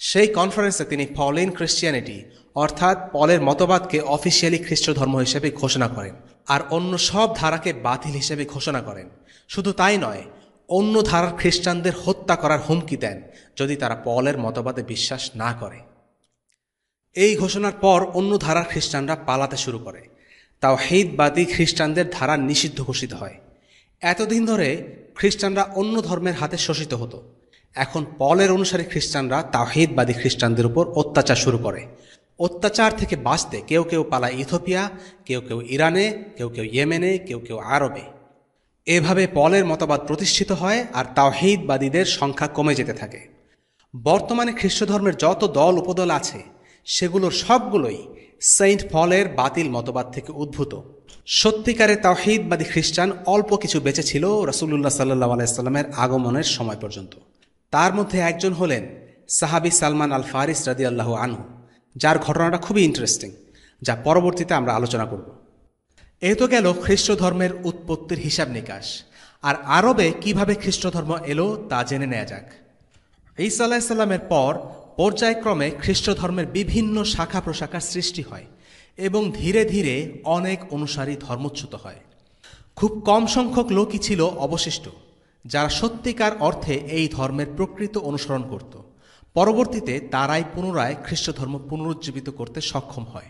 C: সেই কনফারেন্সে তিনি পলিন খ্রিস্টিয়ানিটি অর্থাৎ পলের মতবাদকে অফিসিয়ালি খ্রিস্ট ধর্ম হিসেবে ঘোষণা করেন আর অন্য সব ধারাকে বাতিল হিসেবে ঘোষণা করেন। শুধু তাই নয়, অন্য ধারার খ্রিস্টানদের হত্যা করার হুমকি দেন যদি তারা পলের মতবাদে বিশ্বাস না করে। এই ঘোষণার পর অন্য ধারার খ্রিস্টানরা পালাতে শুরু করে। তাওহীদবাদী খ্রিস্টানদের ধারা নিষিদ্ধ ঘোষিত হয়। এতদিন ধরে খ্রিস্টানরা অন্য ধর্মের হাতে শোষিত হতো। এখন পলের অনুসারী খ্রিস্টানরা তাওহীদবাদী খ্রিস্টানদের উপর অত্যাচার শুরু করে। অত্যাচার থেকে বাঁচতে কেউ কেউ পালায় ইথিওপিয়া, কেউ কেউ ইরানে, কেউ কেউ ইয়েমেনে, কেউ কেউ আরবে। এভাবে পলের মতবাদ প্রতিষ্ঠিত হয় আর তাওহীদবাদীদের সংখ্যা কমে যেতে থাকে। বর্তমানে খ্রিস্ট ধর্মের যত দল উপদল আছে সেগুলোর সবগুলোই সেন্ট পলের বাতিল মতবাদ থেকে উদ্ভূত। সত্যিকারের তাওহীদবাদী খ্রিস্টান অল্প কিছু বেঁচে ছিল রাসূলুল্লাহ সাল্লাল্লাহু আলাইহি সাল্লামের আগমনের সময় পর্যন্ত। তার মধ্যে একজন হলেন সাহাবী সালমান আল ফারিস রাদিয়াল্লাহু আনহু, যার ঘটনাটা খুবই ইন্টারেস্টিং, যা পরবর্তীতে আমরা আলোচনা করব। এ তো গেল খ্রিস্ট ধর্মের উৎপত্তির হিসাব নিকাশ। আর আরবে কিভাবে খ্রিস্ট ধর্ম এলো তা জেনে নেওয়া যাক। ঈসা আলাইহিস সালামের পর পর্যায়ক্রমে খ্রিস্ট ধর্মের বিভিন্ন শাখা প্রশাখার সৃষ্টি হয় এবং ধীরে ধীরে অনেক অনুসারী ধর্মচ্যুত হয়। খুব কম সংখ্যক লোকই ছিল অবশিষ্ট যারা সত্যিকার অর্থে এই ধর্মের প্রকৃত অনুসরণ করত। পরবর্তীতে তারাই পুনরায় খ্রিস্ট ধর্ম পুনরুজ্জীবিত করতে সক্ষম হয়।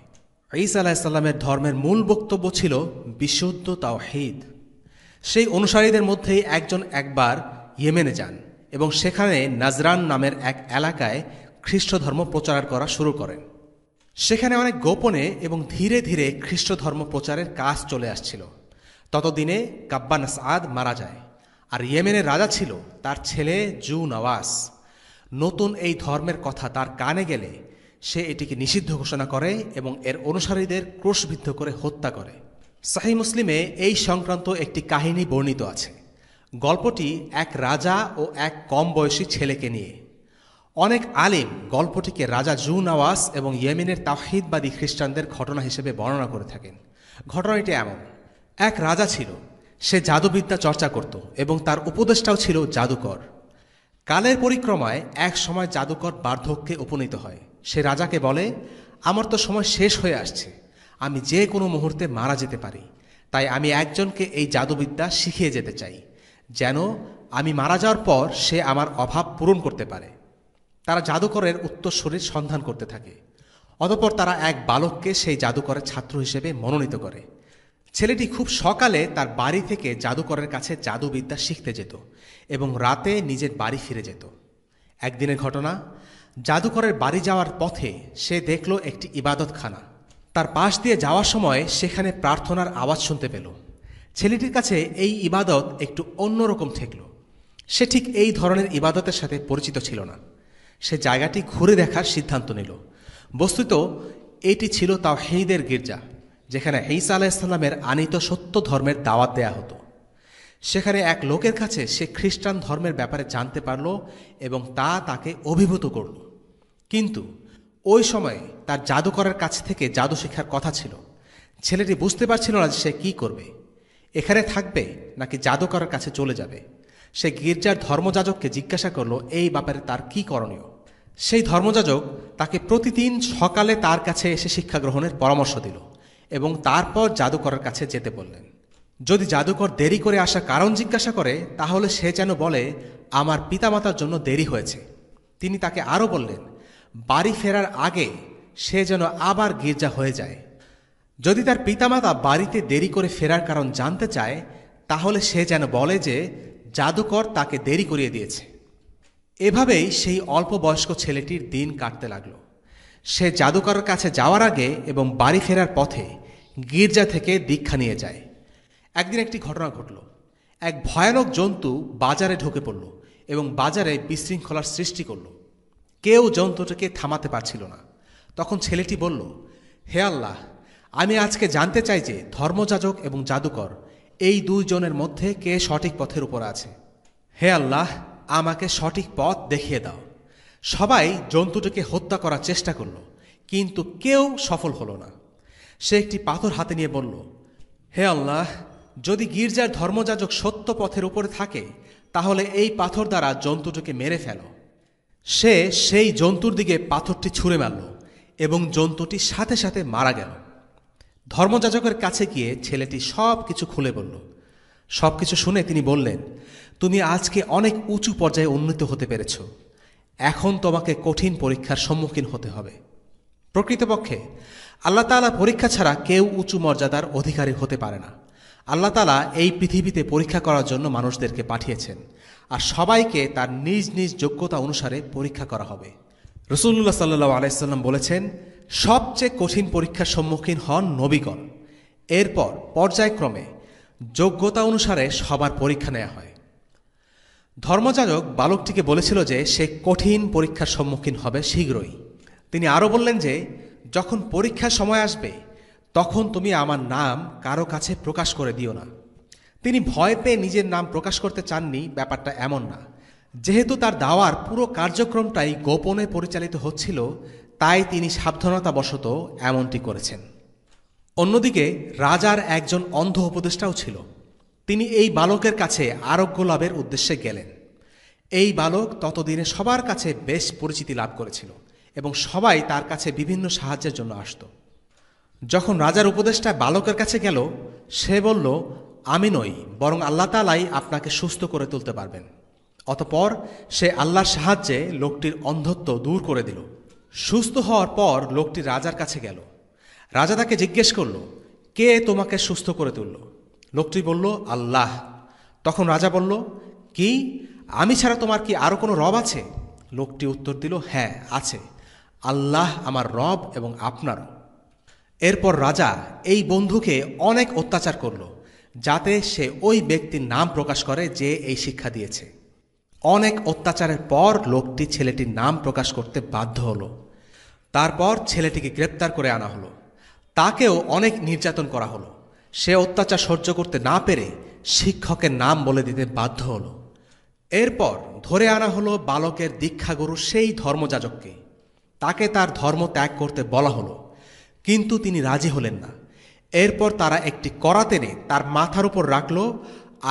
C: ঈসা আলাইহিস সালামের ধর্মের মূল বক্তব্য ছিল বিশুদ্ধ তাওহীদ। সেই অনুসারীদের মধ্যেই একজন একবার ইয়েমেনে যান এবং সেখানে নাজরান নামের এক এলাকায় খ্রিস্ট ধর্ম প্রচার করা শুরু করেন। সেখানে অনেক গোপনে এবং ধীরে ধীরে খ্রিস্ট ধর্ম প্রচারের কাজ চলে আসছিল। ততদিনে কাব্বান আসাদ মারা যায় আর ইয়েমেনের রাজা ছিল তার ছেলে জু নওয়াস। নতুন এই ধর্মের কথা তার কানে গেলে সে এটিকে নিষিদ্ধ ঘোষণা করে এবং এর অনুসারীদের ক্রোশবিদ্ধ করে হত্যা করে। সহিহ মুসলিমে এই সংক্রান্ত একটি কাহিনী বর্ণিত আছে। গল্পটি এক রাজা ও এক কম বয়সী ছেলেকে নিয়ে। অনেক আলিম গল্পটিকে রাজা জু নওয়াস এবং ইয়েমেনের তাওহীদবাদী খ্রিস্টানদের ঘটনা হিসেবে বর্ণনা করে থাকেন। ঘটনাটি এমন: এক রাজা ছিল, সে জাদুবিদ্যা চর্চা করত এবং তার উপদেষ্টাও ছিল জাদুকর। কালের পরিক্রমায় এক সময় জাদুকর বার্ধক্যে উপনীত হয়। সে রাজাকে বলে, আমার তো সময় শেষ হয়ে আসছে, আমি যে কোনো মুহূর্তে মারা যেতে পারি, তাই আমি একজনকে এই জাদুবিদ্যা শিখিয়ে যেতে চাই, যেন আমি মারা যাওয়ার পর সে আমার অভাব পূরণ করতে পারে। তারা জাদুকরের উত্তরসূরির সন্ধান করতে থাকে। অতঃপর তারা এক বালককে সেই জাদুকরের ছাত্র হিসেবে মনোনীত করে। ছেলেটি খুব সকালে তার বাড়ি থেকে জাদুকরের কাছে জাদুবিদ্যা শিখতে যেত এবং রাতে নিজের বাড়ি ফিরে যেত। একদিনের ঘটনা, জাদুকরের বাড়ি যাওয়ার পথে সে দেখল একটি ইবাদতখানা। তার পাশ দিয়ে যাওয়ার সময় সেখানে প্রার্থনার আওয়াজ শুনতে পেল। ছেলেটির কাছে এই ইবাদত একটু অন্যরকম ঠেকল। সে ঠিক এই ধরনের ইবাদতের সাথে পরিচিত ছিল না। সে জায়গাটি ঘুরে দেখার সিদ্ধান্ত নিল। বস্তুত এটি ছিল তাওহীদের গির্জা, যেখানে ঈসা আলাইহিস সালামের আনীত সত্য ধর্মের দাওয়াত দেয়া হতো। সেখানে এক লোকের কাছে সে খ্রিস্টান ধর্মের ব্যাপারে জানতে পারল এবং তা তাকে অভিভূত করল। কিন্তু ওই সময়ে তার জাদুকরের কাছ থেকে জাদু শেখার কথা ছিল। ছেলেটি বুঝতে পারছিল না যে সে কী করবে, এখানে থাকবে নাকি জাদুকরের কাছে চলে যাবে। সে গির্জার ধর্মযাজককে জিজ্ঞাসা করল এই ব্যাপারে তার কী করণীয়। সেই ধর্মযাজক তাকে প্রতিদিন সকালে তার কাছে এসে শিক্ষা গ্রহণের পরামর্শ দিল এবং তারপর জাদুকরের কাছে যেতে বললেন। যদি জাদুকর দেরি করে আসার কারণ জিজ্ঞাসা করে, তাহলে সে যেন বলে আমার পিতামাতার জন্য দেরি হয়েছে। তিনি তাকে আরও বললেন, বাড়ি ফেরার আগে সে যেন আবার গির্জা হয়ে যায়। যদি তার পিতামাতা বাড়িতে দেরি করে ফেরার কারণ জানতে চায়, তাহলে সে যেন বলে যে জাদুকর তাকে দেরি করিয়ে দিয়েছে। এভাবেই সেই অল্প বয়স্ক ছেলেটির দিন কাটতে লাগল। সে জাদুকরের কাছে যাওয়ার আগে এবং বাড়ি ফেরার পথে গির্জা থেকে দীক্ষা নিয়ে যায়। একদিন একটি ঘটনা ঘটল। এক ভয়ানক জন্তু বাজারে ঢুকে পড়ল এবং বাজারে বিশৃঙ্খলার সৃষ্টি করল। কেউ জন্তুটিকে থামাতে পারছিল না। তখন ছেলেটি বলল, হে আল্লাহ, আমি আজকে জানতে চাই যে ধর্মযাজক এবং জাদুকর এই দুইজনের মধ্যে কে সঠিক পথের উপর আছে। হে আল্লাহ, আমাকে সঠিক পথ দেখিয়ে দাও। সবাই জন্তুটিকে হত্যা করার চেষ্টা করল, কিন্তু কেউ সফল হলো না। সে একটি পাথর হাতে নিয়ে বলল, হে আল্লাহ, যদি গির্জার ধর্মযাজক সত্য পথের উপরে থাকে, তাহলে এই পাথর দ্বারা জন্তুটিকে মেরে ফেলো। সে সেই জন্তুর দিকে পাথরটি ছুঁড়ে মারল এবং জন্তুটি সাথে সাথে মারা গেল। ধর্মযাজকের কাছে গিয়ে ছেলেটি সব কিছু খুলে বলল। সব কিছু শুনে তিনি বললেন, তুমি আজকে অনেক উঁচু পর্যায়ে উন্নীত হতে পেরেছ। এখন তোমাকে কঠিন পরীক্ষার সম্মুখীন হতে হবে। প্রকৃতপক্ষে আল্লাহ তাআলা পরীক্ষা ছাড়া কেউ উঁচু মর্যাদার অধিকারী হতে পারে না। আল্লাহ তাআলা এই পৃথিবীতে পরীক্ষা করার জন্য মানুষদেরকে পাঠিয়েছেন, আর সবাইকে তার নিজ নিজ যোগ্যতা অনুসারে পরীক্ষা করা হবে। রাসূলুল্লাহ সাল্লাল্লাহু আলাইহি ওয়াসাল্লাম বলেছেন, সবচেয়ে কঠিন পরীক্ষার সম্মুখীন হন নবীগণ। এরপর পর্যায়ক্রমে যোগ্যতা অনুসারে সবার পরীক্ষা নেওয়া হয়। ধর্মযাজক বালকটিকে বলেছিল যে সে কঠিন পরীক্ষার সম্মুখীন হবে শীঘ্রই। তিনি আরও বললেন যে যখন পরীক্ষার সময় আসবে, তখন তুমি আমার নাম কারো কাছে প্রকাশ করে দিও না। তিনি ভয় পেয়ে নিজের নাম প্রকাশ করতে চাননি, ব্যাপারটা এমন না। যেহেতু তার দাওয়ার পুরো কার্যক্রমটাই গোপনে পরিচালিত হচ্ছিল, তাই তিনি সাবধানতাবশত এমনটি করেছেন। অন্যদিকে রাজার একজন অন্ধ উপদেষ্টাও ছিল। তিনি এই বালকের কাছে আরোগ্য লাভের উদ্দেশ্যে গেলেন। এই বালক ততদিনে সবার কাছে বেশ পরিচিতি লাভ করেছিল এবং সবাই তার কাছে বিভিন্ন সাহায্যের জন্য আসত। যখন রাজার উপদেষ্টা বালকের কাছে গেল, সে বলল, আমি নই, বরং আল্লাহ তাআলাই আপনাকে সুস্থ করে তুলতে পারবেন। অতঃপর সে আল্লাহর সাহায্যে লোকটির অন্ধত্ব দূর করে দিল। সুস্থ হওয়ার পর লোকটি রাজার কাছে গেল। রাজা তাকে জিজ্ঞেস করল, কে তোমাকে সুস্থ করে তুলল? লোকটি বলল, আল্লাহ। তখন রাজা বলল, কি, আমি ছাড়া তোমার কি আরও কোনো রব আছে? লোকটি উত্তর দিল, হ্যাঁ আছে, আল্লাহ আমার রব এবং আপনারও। এরপর রাজা এই বন্ধুকে অনেক অত্যাচার করল, যাতে সে ওই ব্যক্তির নাম প্রকাশ করে যে এই শিক্ষা দিয়েছে। অনেক অত্যাচারের পর লোকটি ছেলেটির নাম প্রকাশ করতে বাধ্য হলো। তারপর ছেলেটিকে গ্রেপ্তার করে আনা হলো। তাকেও অনেক নির্যাতন করা হলো। সে অত্যাচার সহ্য করতে না পেরে শিক্ষকের নাম বলে দিতে বাধ্য হলো। এরপর ধরে আনা হলো বালকের দীক্ষাগুরু সেই ধর্মযাজককে। তাকে তার ধর্ম ত্যাগ করতে বলা হলো, কিন্তু তিনি রাজি হলেন না। এরপর তারা একটি কড়া টেনে তার মাথার উপর রাখল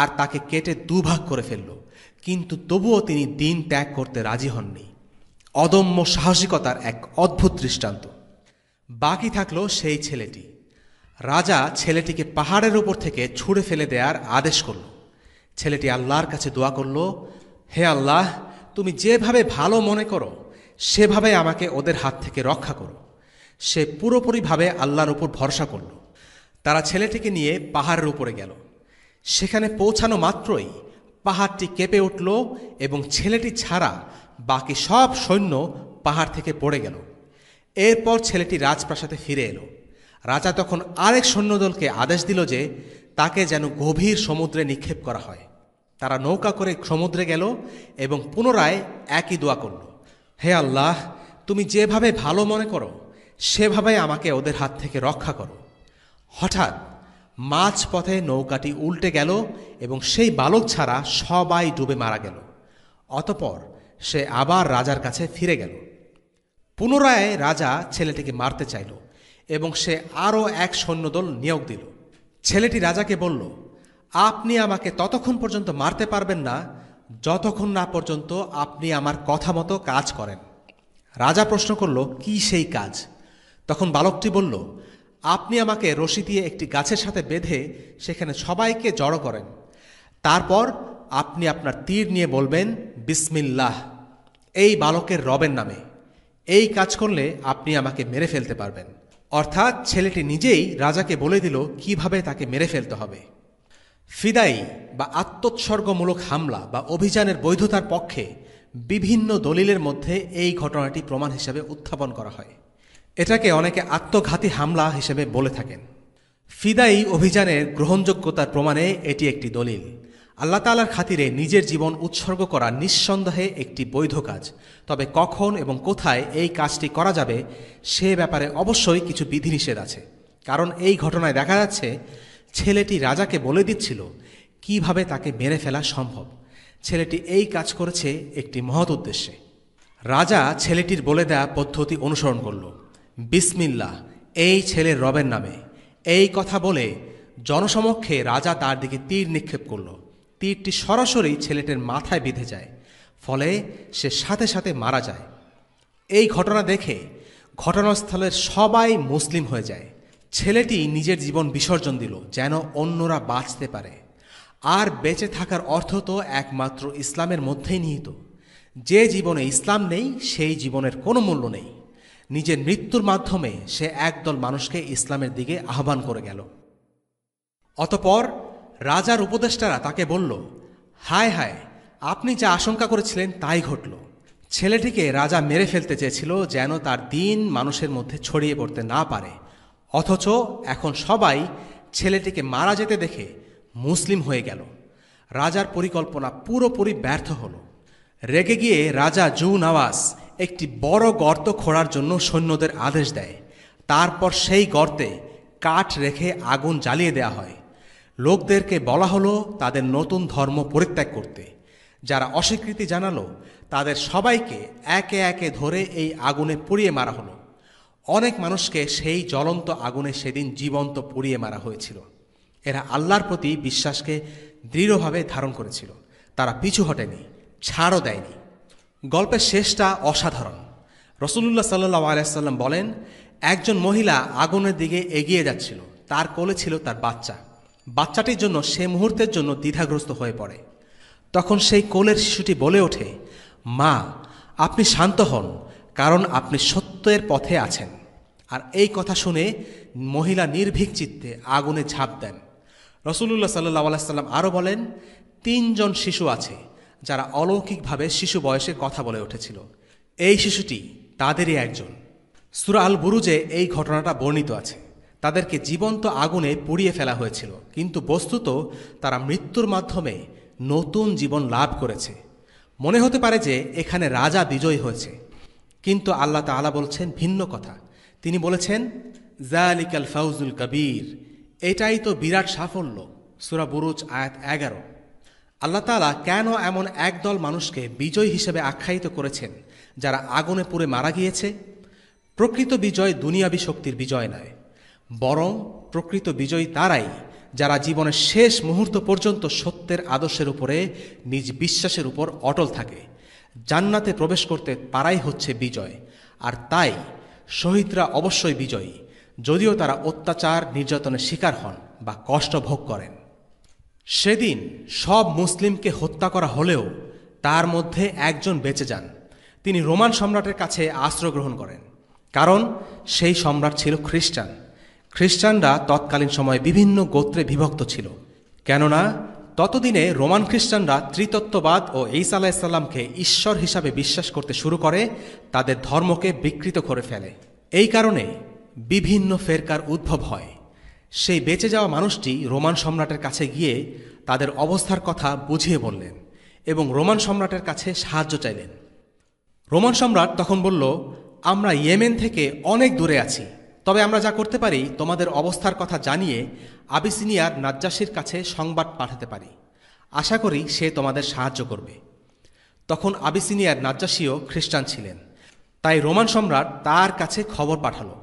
C: আর তাকে কেটে দুভাগ করে ফেলল, কিন্তু তবুও তিনি দিন ত্যাগ করতে রাজি হননি। অদম্য সাহসিকতার এক অদ্ভুত দৃষ্টান্ত। বাকি থাকল সেই ছেলেটি। রাজা ছেলেটিকে পাহাড়ের উপর থেকে ছুঁড়ে ফেলে দেওয়ার আদেশ করল। ছেলেটি আল্লাহর কাছে দোয়া করল, হে আল্লাহ, তুমি যেভাবে ভালো মনে করো সেভাবে আমাকে ওদের হাত থেকে রক্ষা করো। সে পুরোপুরিভাবে আল্লাহর উপর ভরসা করল। তারা ছেলেটিকে নিয়ে পাহাড়ের উপরে গেল। সেখানে পৌঁছানো মাত্রই পাহাড়টি কেঁপে উঠল এবং ছেলেটি ছাড়া বাকি সব সৈন্য পাহাড় থেকে পড়ে গেল। এরপর ছেলেটি রাজপ্রাসাদে ফিরে এলো। রাজা তখন আরেক সৈন্যদলকে আদেশ দিল যে তাকে যেন গভীর সমুদ্রে নিক্ষেপ করা হয়। তারা নৌকা করে সমুদ্রে গেল এবং পুনরায় একই দোয়া করল, হে আল্লাহ, তুমি যেভাবে ভালো মনে করো সেভাবে আমাকে ওদের হাত থেকে রক্ষা করো। হঠাৎ মাঝপথে নৌকাটি উল্টে গেল এবং সেই বালক ছাড়া সবাই ডুবে মারা গেল। অতঃপর সে আবার রাজার কাছে ফিরে গেল। পুনরায় রাজা ছেলেটিকে মারতে চাইল এবং সে আরও এক সৈন্যদল নিয়োগ দিল। ছেলেটি রাজাকে বলল, আপনি আমাকে ততক্ষণ পর্যন্ত মারতে পারবেন না যতক্ষণ না পর্যন্ত আপনি আমার কথা মতো কাজ করেন। রাজা প্রশ্ন করল, কি সেই কাজ? তখন বালকটি বলল, আপনি আমাকে রশি দিয়ে একটি গাছের সাথে বেঁধে সেখানে সবাইকে জড়ো করেন। তারপর আপনি আপনার তীর নিয়ে বলবেন, বিসমিল্লাহ, এই বালকের রবের নামে। এই কাজ করলে আপনি আমাকে মেরে ফেলতে পারবেন। অর্থাৎ ছেলেটি নিজেই রাজাকে বলে দিল কিভাবে তাকে মেরে ফেলতে হবে। ফিদাই বা আত্মোৎসর্গমূলক হামলা বা অভিযানের বৈধতার পক্ষে বিভিন্ন দলিলের মধ্যে এই ঘটনাটি প্রমাণ হিসেবে উত্থাপন করা হয়। এটাকে অনেকে আত্মঘাতী হামলা হিসেবে বলে থাকেন। ফিদাই অভিযানের গ্রহণযোগ্যতার প্রমাণে এটি একটি দলিল। আল্লাহ তাআলার খাতিরে নিজের জীবন উৎসর্গ করা নিঃসন্দেহে একটি বৈধ কাজ। তবে কখন এবং কোথায় এই কাজটি করা যাবে সে ব্যাপারে অবশ্যই কিছু বিধিনিষেধ আছে। কারণ এই ঘটনায় দেখা যাচ্ছে ছেলেটি রাজাকে বলে দিচ্ছিল কিভাবে তাকে মেরে ফেলা সম্ভব। ছেলেটি এই কাজ করেছে একটি মহৎ উদ্দেশ্যে। রাজা ছেলেটির বলে দেয়া পদ্ধতি অনুসরণ করল। বিসমিল্লাহ, এই ছেলের রবের নামে। এই কথা বলে জনসমক্ষে রাজা তার দিকে তীর নিক্ষেপ করল। তীরটি সরাসরি ছেলেটির মাথায় বিঁধে যায়, ফলে সে সাথে সাথে মারা যায়। এই ঘটনা দেখে ঘটনাস্থলের সবাই মুসলিম হয়ে যায়। ছেলেটি নিজের জীবন বিসর্জন দিল যেন অন্যরা বাঁচতে পারে। আর বেঁচে থাকার অর্থ তো একমাত্র ইসলামের মধ্যেই নিহিত। যে জীবনে ইসলাম নেই সেই জীবনের কোনো মূল্য নেই। নিজের মৃত্যুর মাধ্যমে সে একদল মানুষকে ইসলামের দিকে আহ্বান করে গেল। অতঃপর রাজার উপদেষ্টারা তাকে বলল, হায় হায়, আপনি যা আশঙ্কা করেছিলেন তাই ঘটল। ছেলেটিকে রাজা মেরে ফেলতে চেয়েছিল যেন তার দিন মানুষের মধ্যে ছড়িয়ে পড়তে না পারে, অথচ এখন সবাই ছেলেটিকে মারা যেতে দেখে মুসলিম হয়ে গেল। রাজার পরিকল্পনা পুরোপুরি ব্যর্থ হল। রেগে গিয়ে রাজা জু নওয়াজ একটি বড় গর্ত খোঁড়ার জন্য সৈন্যদের আদেশ দেয়। তারপর সেই গর্তে কাঠ রেখে আগুন জ্বালিয়ে দেয়া হয়। লোকদেরকে বলা হলো তাদের নতুন ধর্ম পরিত্যাগ করতে। যারা অস্বীকৃতি জানালো তাদের সবাইকে একে একে ধরে এই আগুনে পুড়িয়ে মারা হলো। অনেক মানুষকে সেই জ্বলন্ত আগুনে সেদিন জীবন্ত পুড়িয়ে মারা হয়েছিল। এরা আল্লাহর প্রতি বিশ্বাসকে দৃঢ়ভাবে ধারণ করেছিল। তারা পিছু হটেনি, ছাড়ও দেয়নি। গল্পের শেষটা অসাধারণ। রাসূলুল্লাহ সাল্লাল্লাহু আলাইহি ওয়াসাল্লাম বলেন, একজন মহিলা আগুনের দিকে এগিয়ে যাচ্ছিল। তার কোলে ছিল তার বাচ্চা। বাচ্চাটির জন্য সে মুহূর্তের জন্য দ্বিধাগ্রস্ত হয়ে পড়ে। তখন সেই কোলের শিশুটি বলে ওঠে, মা, আপনি শান্ত হন, কারণ আপনি সত্যের পথে আছেন। আর এই কথা শুনে মহিলা নির্ভীক চিত্তে আগুনে ঝাঁপ দেন। রাসূলুল্লাহ সাল্লাল্লাহু আলাইহি ওয়াসাল্লাম আরও বলেন, 3 জন শিশু আছে যারা অলৌকিকভাবে শিশু বয়সে কথা বলে উঠেছিল। এই শিশুটি তাদেরই একজন। সূরা আল বুরুজে এই ঘটনাটা বর্ণিত আছে। তাদেরকে জীবন্ত আগুনে পুড়িয়ে ফেলা হয়েছিল, কিন্তু বস্তুত তারা মৃত্যুর মাধ্যমে নতুন জীবন লাভ করেছে। মনে হতে পারে যে এখানে রাজা বিজয়ী হয়েছে, কিন্তু আল্লাহ তাআলা বলছেন ভিন্ন কথা। তিনি বলেছেন যালিকাল ফাউজুল কবির, এটাই তো বিরাট সাফল্য। সূরা বুরুজ আয়াত 11। আল্লাহ তাআলা কেন এমন একদল মানুষকে বিজয়ী হিসেবে আখ্যায়িত করেছেন যারা আগুনে পুড়ে মারা গিয়েছে? প্রকৃত বিজয় দুনিয়াবী শক্তির বিজয় নয়, বরং প্রকৃত বিজয়ী তারাই যারা জীবনের শেষ মুহূর্ত পর্যন্ত সত্যের আদর্শের উপরে নিজ বিশ্বাসের উপর অটল থাকে। জান্নাতে প্রবেশ করতে পারাই হচ্ছে বিজয়, আর তাই শহীদরা অবশ্যই বিজয়ী, যদিও তারা অত্যাচার নির্যাতনের শিকার হন বা কষ্ট ভোগ করেন। সেদিন সব মুসলিমকে হত্যা করা হলেও তার মধ্যে একজন বেঁচে যান। তিনি রোমান সম্রাটের কাছে আশ্রয় গ্রহণ করেন, কারণ সেই সম্রাট ছিল খ্রিস্টান। খ্রিস্টানরা তৎকালীন সময়ে বিভিন্ন গোত্রে বিভক্ত ছিল, কেননা ততদিনে রোমান খ্রিস্টানরা ত্রিতত্ত্ববাদ ও ঈসা আলাইহিস সালামকে ঈশ্বর হিসাবে বিশ্বাস করতে শুরু করে, তাদের ধর্মকে বিকৃত করে ফেলে। এই কারণে বিভিন্ন ফেরকার উদ্ভব হয়। সেই বেঁচে যাওয়া মানুষটি রোমান সম্রাটের কাছে গিয়ে তাদের অবস্থার কথা বুঝিয়ে বললেন এবং রোমান সম্রাটের কাছে সাহায্য চাইলেন। রোমান সম্রাট তখন বলল, আমরা ইয়েমেন থেকে অনেক দূরে আছি, তবে আমরা যা করতে পারি তোমাদের অবস্থার কথা জানিয়ে আবিসিনিয়ার নাজ্জাশীর কাছে সংবাদ পাঠাতে পারি। আশা করি সে তোমাদের সাহায্য করবে। তখন আবিসিনিয়ার নাজ্জাশীও খ্রিস্টান ছিলেন, তাই রোমান সম্রাট তার কাছে খবর পাঠালো।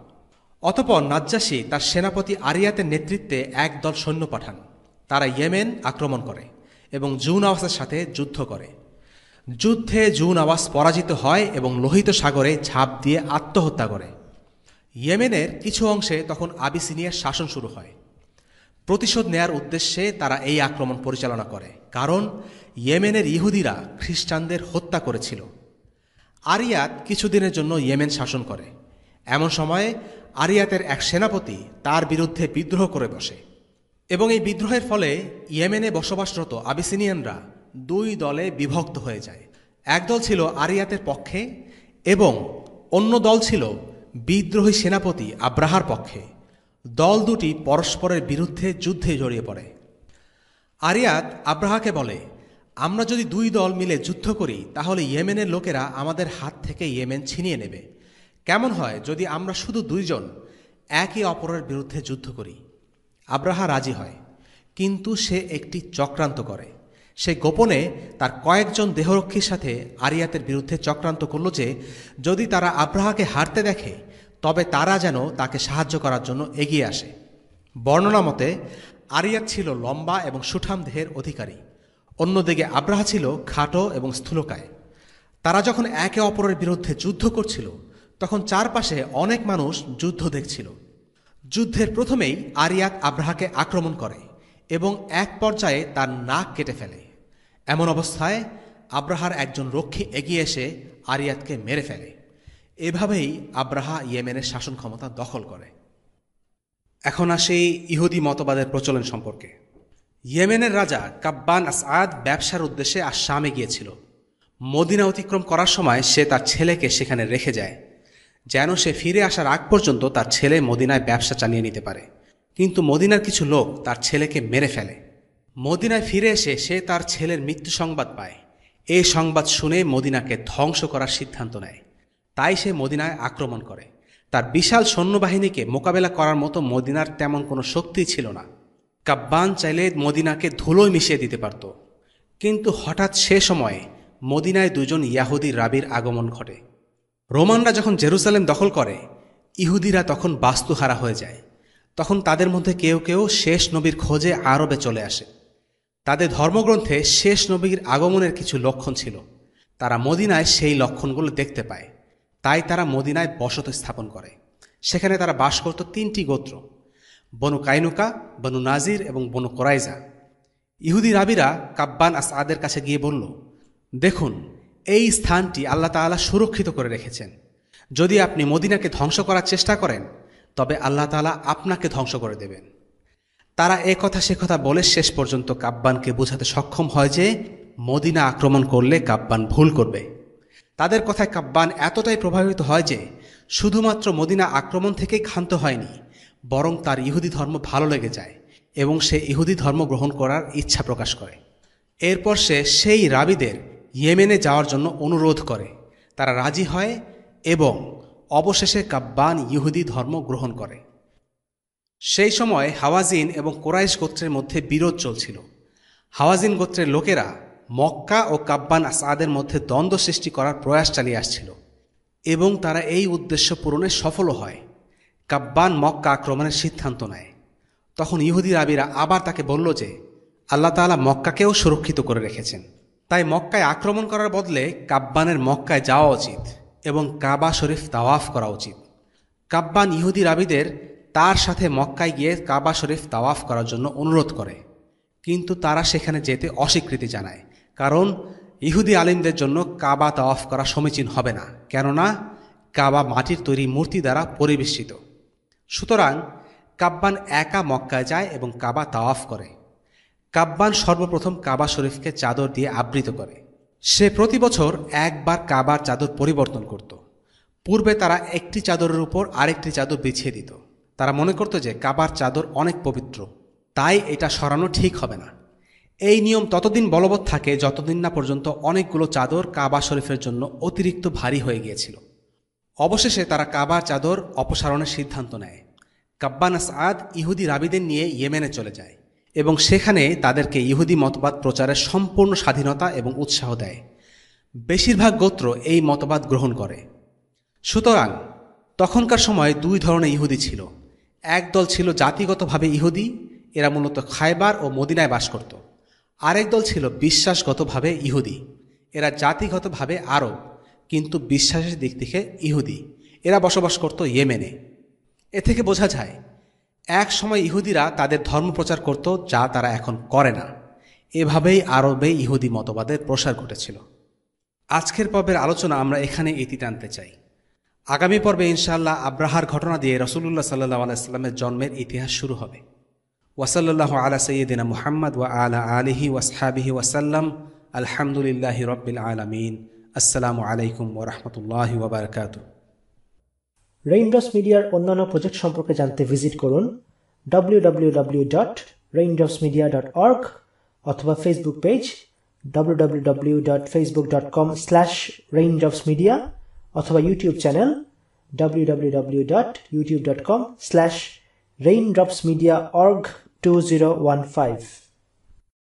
C: অতঃপর নাজ্জাশী তার সেনাপতি আরিয়াতের নেতৃত্বে একদল সৈন্য পাঠান। তারা ইয়েমেন আক্রমণ করে এবং জুনাওয়াসের সাথে যুদ্ধ করে। যুদ্ধে জুনাওয়াস পরাজিত হয় এবং লোহিত সাগরে ঝাঁপ দিয়ে আত্মহত্যা করে। ইয়েমেনের কিছু অংশে তখন আবিসিনিয়ার শাসন শুরু হয়। প্রতিশোধ নেয়ার উদ্দেশ্যে তারা এই আক্রমণ পরিচালনা করে, কারণ ইয়েমেনের ইহুদিরা খ্রিস্টানদের হত্যা করেছিল। আরিয়াত কিছুদিনের জন্য ইয়েমেন শাসন করে। এমন সময়ে আরিয়াতের এক সেনাপতি তার বিরুদ্ধে বিদ্রোহ করে বসে এবং এই বিদ্রোহের ফলে ইয়েমেনে বসবাসরত আবিসিনিয়ানরা দুই দলে বিভক্ত হয়ে যায়। একদল ছিল আরিয়াতের পক্ষে এবং অন্য দল ছিল বিদ্রোহী সেনাপতি আব্রাহার পক্ষে। দল দুটি পরস্পরের বিরুদ্ধে যুদ্ধে জড়িয়ে পড়ে। আরিয়াত আব্রাহাকে বলে, আমরা যদি দুই দল মিলে যুদ্ধ করি তাহলে ইয়েমেনের লোকেরা আমাদের হাত থেকে ইয়েমেন ছিনিয়ে নেবে। কেমন হয় যদি আমরা শুধু দুইজন একে অপরের বিরুদ্ধে যুদ্ধ করি? আব্রাহা রাজি হয়, কিন্তু সে একটি চক্রান্ত করে। সে গোপনে তার কয়েকজন দেহরক্ষীর সাথে আরিয়াতের বিরুদ্ধে চক্রান্ত করল যে যদি তারা আব্রাহাকে হারতে দেখে তবে তারা যেন তাকে সাহায্য করার জন্য এগিয়ে আসে। বর্ণনা মতে আরিয়াত ছিল লম্বা এবং সুঠাম দেহের অধিকারী, অন্যদিকে আব্রাহা ছিল খাটো এবং স্থূলকায়। তারা যখন একে অপরের বিরুদ্ধে যুদ্ধ করছিল তখন চারপাশে অনেক মানুষ যুদ্ধ দেখছিল। যুদ্ধের প্রথমেই আরিয়াত আব্রাহাকে আক্রমণ করে এবং এক পর্যায়ে তার নাক কেটে ফেলে। এমন অবস্থায় আব্রাহার একজন রক্ষী এগিয়ে এসে আরিয়াতকে মেরে ফেলে। এভাবেই আব্রাহা ইয়েমেনের শাসন ক্ষমতা দখল করে। এখন আসে ইহুদি মতবাদের প্রচলন সম্পর্কে। ইয়েমেনের রাজা কাব্বান আসআদ ব্যবসার উদ্দেশ্যে শামে গিয়েছিল। মদিনা অতিক্রম করার সময় সে তার ছেলেকে সেখানে রেখে যায়, যেন সে ফিরে আসার আগ পর্যন্ত তার ছেলে মদিনায় ব্যবসা চালিয়ে নিতে পারে। কিন্তু মদিনার কিছু লোক তার ছেলেকে মেরে ফেলে। মদিনায় ফিরে এসে সে তার ছেলের মৃত্যু সংবাদ পায়। এই সংবাদ শুনে মদিনাকে ধ্বংস করার সিদ্ধান্ত নেয়। তাই সে মদিনায় আক্রমণ করে। তার বিশাল সৈন্যবাহিনীকে মোকাবেলা করার মতো মদিনার তেমন কোনো শক্তি ছিল না। কাব্বান চাইলে মদিনাকে ধুলোয় মিশিয়ে দিতে পারত, কিন্তু হঠাৎ সে সময়ে মদিনায় দুজন ইয়াহুদি রাবির আগমন ঘটে। রোমানরা যখন জেরুজালেম দখল করে ইহুদিরা তখন বাস্তুহারা হয়ে যায়। তখন তাদের মধ্যে কেউ কেউ শেষ নবীর খোঁজে আরবে চলে আসে। তাদের ধর্মগ্রন্থে শেষ নবীর আগমনের কিছু লক্ষণ ছিল। তারা মদিনায় সেই লক্ষণগুলো দেখতে পায়, তাই তারা মদিনায় বসতি স্থাপন করে। সেখানে তারা বাস করত তিনটি গোত্র, বনু কাইনুকা, বনু নাজির এবং বনু কোরাইজা। ইহুদি রাবিরা কাব্বান আসআদের কাছে গিয়ে বলল, দেখুন, এই স্থানটি আল্লাহ তাআলা সুরক্ষিত করে রেখেছেন। যদি আপনি মদিনাকে ধ্বংস করার চেষ্টা করেন তবে আল্লাহ তাআলা আপনাকে ধ্বংস করে দেবেন। তারা এ কথা সে কথা বলে শেষ পর্যন্ত কাব্বানকে বোঝাতে সক্ষম হয় যে মদিনা আক্রমণ করলে কাব্বান ভুল করবে। তাদের কথায় কাব্বান এতটাই প্রভাবিত হয় যে শুধুমাত্র মদিনা আক্রমণ থেকেই ক্ষান্ত হয়নি,
E: বরং তার ইহুদি ধর্ম ভালো লেগে যায় এবং সে ইহুদি ধর্ম গ্রহণ করার ইচ্ছা প্রকাশ করে। এরপর সে সেই রাবীদের ইয়েমেনে যাওয়ার জন্য অনুরোধ করে। তারা রাজি হয় এবং অবশেষে কাব্বান ইহুদি ধর্ম গ্রহণ করে। সেই সময় হাওয়াজিন এবং কোরাইশ গোত্রের মধ্যে বিরোধ চলছিল। হাওয়াজিন গোত্রের লোকেরা মক্কা ও কাব্বান আসাদের মধ্যে দ্বন্দ্ব সৃষ্টি করার প্রয়াস চালিয়ে আসছিল এবং তারা এই উদ্দেশ্য পূরণে সফলও হয়। কাব্বান মক্কা আক্রমণের সিদ্ধান্ত নেয়। তখন ইহুদি রাবীরা আবার তাকে বলল যে আল্লাহ তাআলা মক্কাকেও সুরক্ষিত করে রেখেছেন, তাই মক্কায় আক্রমণ করার বদলে কাব্বানের মক্কায় যাওয়া উচিত এবং কাবা শরীফ তাওয়াফ করা উচিত। কাব্বান ইহুদি রাবীদের তার সাথে মক্কায় গিয়ে কাবা শরীফ তাওয়াফ করার জন্য অনুরোধ করে, কিন্তু তারা সেখানে যেতে অস্বীকৃতি জানায়, কারণ ইহুদি আলিমদের জন্য কাবা তাওয়াফ করা সমীচীন হবে না, কেননা কাবা মাটির তৈরি মূর্তি দ্বারা পরিবেষ্টিত। সুতরাং কাব্বান একা মক্কায় যায় এবং কাবা তাওয়াফ করে। কাব্বান সর্বপ্রথম কাবা শরীফকে চাদর দিয়ে আবৃত করে। সে প্রতি বছর একবার কাবার চাদর পরিবর্তন করত। পূর্বে তারা একটি চাদরের উপর আরেকটি চাদর বিছিয়ে দিত। তারা মনে করত যে কাবার চাদর অনেক পবিত্র, তাই এটা সরানো ঠিক হবে না। এই নিয়ম ততদিন বলবৎ থাকে যতদিন না পর্যন্ত অনেকগুলো চাদর কাবা শরীফের জন্য অতিরিক্ত ভারী হয়ে গিয়েছিল। অবশেষে তারা কাবার চাদর অপসারণের সিদ্ধান্ত নেয়। কাব্বান আসাদ ইহুদি রাবীদের নিয়ে ইয়েমেনে চলে যায় এবং সেখানে তাদেরকে ইহুদি মতবাদ প্রচারের সম্পূর্ণ স্বাধীনতা এবং উৎসাহ দেয়। বেশিরভাগ গোত্র এই মতবাদ গ্রহণ করে। সুতরাং তখনকার সময় দুই ধরনের ইহুদি ছিল। এক দল ছিল জাতিগতভাবে ইহুদি, এরা মূলত খায়বার ও মদিনায় বাস করত। আরেক দল ছিল বিশ্বাসগতভাবে ইহুদি, এরা জাতিগতভাবে আরব কিন্তু বিশ্বাসের দিক থেকে ইহুদি। এরা বসবাস করত ইয়েমেনে। এ থেকে বোঝা যায় এক সময় ইহুদিরা তাদের ধর্ম প্রচার করত, যা তারা এখন করে না। এভাবেই আরবে ইহুদি মতবাদের প্রসার ঘটেছিল। আজকের পর্বের আলোচনা আমরা এখানে ইতি টানতে চাই। আগামী পর্বে ইনশাআল্লাহ আব্রাহার ঘটনা দিয়ে রাসূলুল্লাহ সাল্লাল্লাহু আলাইহি ওয়াসাল্লামের জন্মের ইতিহাস শুরু হবে। ওয়াসাল্লাল্লাহু আলা সাইয়্যিদিনা মুহাম্মদ ওয়া আলা আলিহি ওয়াসহাবিহি ওয়াসাল্লাম। আলহামদুলিল্লাহি রাব্বিল আলামিন। আসসালামু আলাইকুম ওয়া রাহমাতুল্লাহি ওয়া বারাকাতুহু।
B: রেইনড্রপস মিডিয়ার অন্যান্য প্রজেক্ট সম্পর্কে জানতে ভিজিট করুন www.raindropsmedia.org অথবা ফেসবুক পেজ www.facebook.com/raindropsmedia অথবা ইউটিউব চ্যানেল www.youtube.com/raindropsmediaorg2015